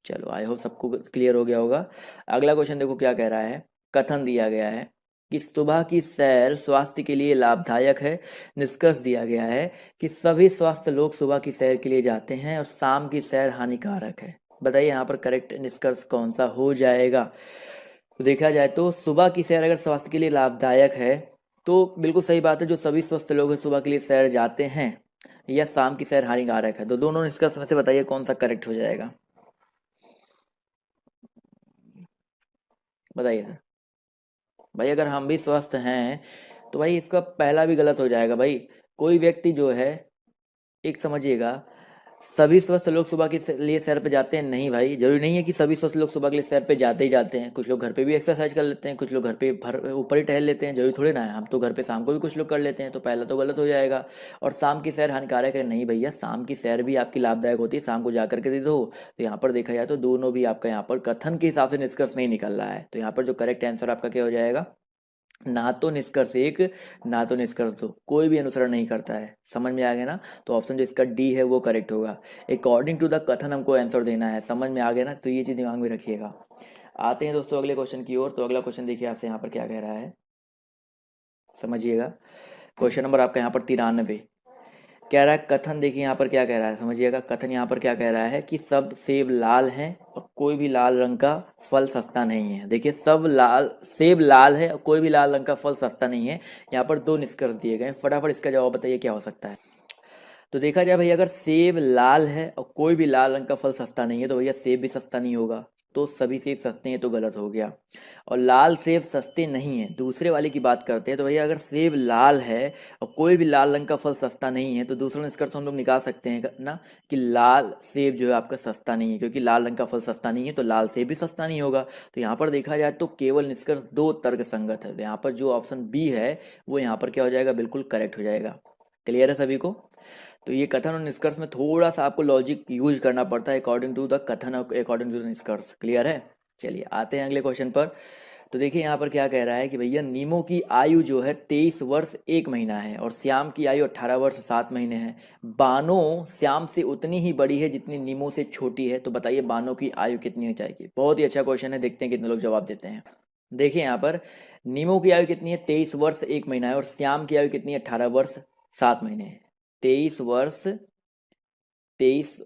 चलो आई होप सबको क्लियर हो गया होगा। अगला क्वेश्चन देखो क्या कह रहा है। कथन दिया गया है कि सुबह की सैर स्वास्थ्य के लिए लाभदायक है। निष्कर्ष दिया गया है कि सभी स्वस्थ लोग सुबह की सैर के लिए जाते हैं और शाम की सैर हानिकारक है। बताइए यहाँ पर करेक्ट निष्कर्ष कौन सा हो जाएगा। तो देखा जाए तो सुबह की सैर अगर स्वास्थ्य के लिए लाभदायक है तो बिल्कुल सही बात है, जो सभी स्वस्थ लोग हैं सुबह के लिए सैर जाते हैं, या शाम की सैर हानिकारक है। तो दोनों निष्कर्ष में से बताइए कौन सा करेक्ट हो जाएगा, बताइए सर। भाई अगर हम भी स्वस्थ हैं तो भाई इसका पहला भी गलत हो जाएगा भाई। कोई व्यक्ति जो है, एक समझिएगा, सभी स्वस्थ लोग सुबह के लिए सैर पे जाते हैं, नहीं भाई, जरूरी नहीं है कि सभी स्वस्थ लोग सुबह के लिए सैर पे जाते ही जाते हैं। कुछ लोग घर पे भी एक्सरसाइज कर लेते हैं, कुछ लोग घर पे भर ऊपर ही टहल लेते हैं, जरूरी थोड़ी ना है। हम तो घर पे शाम को भी कुछ लोग कर लेते हैं, तो पहला तो गलत हो जाएगा। और शाम की सैर हानिकारक है, नहीं भैया, शाम की सैर भी आपकी लाभदायक होती है, शाम को जा करके दे दो। तो यहाँ पर देखा जाए तो दोनों भी आपका यहाँ पर कथन के हिसाब से निष्कर्ष नहीं निकल रहा है। तो यहाँ पर जो करेक्ट आंसर आपका क्या हो जाएगा, ना तो निष्कर्ष एक, ना तो निष्कर्ष दो, कोई भी अनुसरण नहीं करता है। समझ में आ गया ना। तो ऑप्शन जो इसका डी है वो करेक्ट होगा। अकॉर्डिंग टू द कथन हमको आंसर देना है। समझ में आ गया ना, तो ये चीज़ दिमाग में रखिएगा। आते हैं दोस्तों अगले क्वेश्चन की ओर। तो अगला क्वेश्चन देखिए आपसे यहाँ पर क्या कह रहा है, समझिएगा। क्वेश्चन नंबर आपका यहाँ पर 93 कह रहा है। कथन देखिए यहाँ पर क्या कह रहा है, समझिएगा। कथन यहाँ पर क्या कह रहा है कि सब सेब लाल हैं और कोई भी लाल रंग का फल सस्ता नहीं है। देखिए सब लाल, सेब लाल है और कोई भी लाल रंग का फल सस्ता नहीं है। यहाँ पर दो निष्कर्ष दिए गए, फटाफट इसका जवाब बताइए क्या हो सकता है। तो देखा जाए भैया, अगर सेब लाल है और कोई भी लाल रंग का फल सस्ता नहीं है तो भैया सेब भी सस्ता नहीं होगा। तो सभी सेब सस्ते हैं तो गलत हो गया। और लाल सेब सस्ते नहीं है, दूसरे वाले की बात करते हैं। तो भैया अगर सेब लाल है और कोई भी लाल रंग का फल सस्ता नहीं है तो दूसरा निष्कर्ष हम लोग निकाल सकते हैं ना कि लाल सेब जो है आपका सस्ता नहीं है, क्योंकि लाल रंग का फल सस्ता नहीं है तो लाल सेब भी सस्ता नहीं होगा। तो यहाँ पर देखा जाए तो केवल निष्कर्ष दो तर्क संगत है। तो यहाँ पर जो ऑप्शन बी है वो यहाँ पर क्या हो जाएगा, बिल्कुल करेक्ट हो जाएगा। क्लियर है सभी को। तो ये कथन और निष्कर्ष में थोड़ा सा आपको लॉजिक यूज करना पड़ता है, अकॉर्डिंग टू द कथन और अकॉर्डिंग टू द निष्कर्ष। क्लियर है। चलिए आते हैं अगले क्वेश्चन पर। तो देखिए यहाँ पर क्या कह रहा है कि भैया नीमो की आयु जो है 23 वर्ष 1 महीना है और श्याम की आयु 18 वर्ष 7 महीने है। बानो श्याम से उतनी ही बड़ी है जितनी नीमो से छोटी है, तो बताइए बानो की आयु कितनी हो जाएगी। बहुत ही अच्छा क्वेश्चन है, देखते हैं कितने लोग जवाब देते हैं। देखिए यहाँ पर नीमो की आयु कितनी है, 23 वर्ष 1 महीना है और श्याम की आयु कितनी है, 18 वर्ष 7 महीने है। 23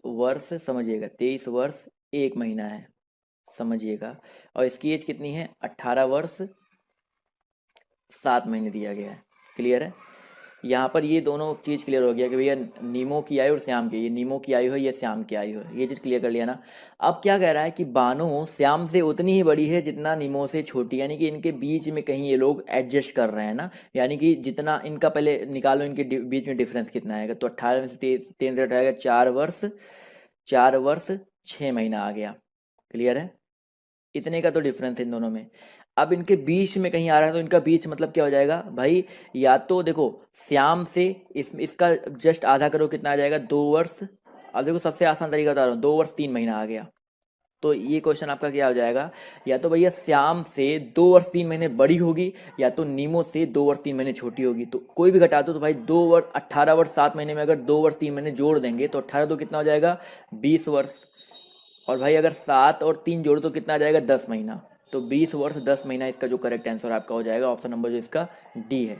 वर्ष समझिएगा, 23 वर्ष 1 महीना है, समझिएगा। और इसकी एज कितनी है, 18 वर्ष 7 महीने दिया गया है। क्लियर है, यहाँ पर ये दोनों चीज़ क्लियर हो गया कि भैया नीमो की आयु और श्याम की, ये नीमो की आयु है, ये श्याम की आयु है, ये चीज़ क्लियर कर लिया ना। अब क्या कह रहा है कि बानो श्याम से उतनी ही बड़ी है जितना नीमो से छोटी, यानी कि इनके बीच में कहीं ये लोग एडजस्ट कर रहे हैं ना, यानी कि जितना इनका पहले निकालो, इनके बीच में डिफरेंस कितना आएगा, तो 18 में से 3 से हटाएगा 4 वर्ष 6 महीना आ गया। क्लियर है, इतने का तो डिफरेंस है इन दोनों में। अब इनके बीच में कहीं आ रहा है तो इनका बीच मतलब क्या हो जाएगा भाई, या तो देखो श्याम से इसका जस्ट आधा करो, कितना आ जाएगा, 2 वर्ष। अब देखो सबसे आसान तरीका बता रहा हूँ, 2 वर्ष 3 महीना आ गया। तो ये क्वेश्चन आपका क्या हो जाएगा, या तो भैया श्याम से 2 वर्ष 3 महीने बड़ी होगी, या तो नीमो से 2 वर्ष 3 महीने छोटी होगी। तो कोई भी घटा दो तो भाई 2 वर्ष 18 वर्ष 7 महीने में अगर 2 वर्ष 3 महीने जोड़ देंगे तो 18 तो कितना हो जाएगा, 20 वर्ष। और भाई अगर 7 और 3 जोड़ो तो कितना आ जाएगा, 10 महीना। तो 20 वर्ष 10 महीना इसका जो करेक्ट आंसर आपका हो जाएगा, ऑप्शन नंबर जो इसका डी है।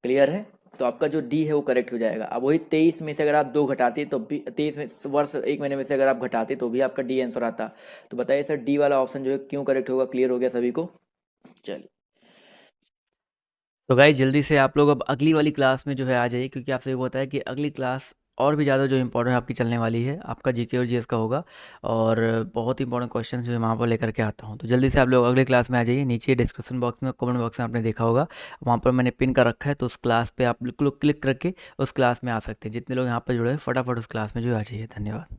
क्लियर है, तो आपका जो डी है वो करेक्ट हो जाएगा। अब वही 23 में से अगर आप 2 घटाते तो 23 में वर्ष 1 महीने में से अगर आप घटाते तो भी आपका डी आंसर आता। तो बताइए सर डी वाला ऑप्शन जो है क्यों करेक्ट होगा। क्लियर हो गया सभी को, चलिए। तो गाइस जल्दी से आप लोग अब अगली वाली क्लास में जो है आ जाइए, क्योंकि आपसे ये होता है कि अगली क्लास और भी ज़्यादा जो इंपॉर्टेंट आपकी चलने वाली है, आपका जीके और जीएस का होगा और बहुत ही इंपॉर्टेंट क्वेश्चन जो है वहाँ पर लेकर के आता हूँ। तो जल्दी से आप लोग अगले क्लास में आ जाइए। नीचे डिस्क्रिप्शन बॉक्स में, कमेंट बॉक्स में आपने देखा होगा, वहाँ पर मैंने पिन कर रखा है, तो उस क्लास पे आप बिल्कुल क्लिक करके उस क्लास में आ सकते हैं। जितने लोग यहाँ पर जुड़े हैं फटाफट उस क्लास में जो आ जाइए। धन्यवाद।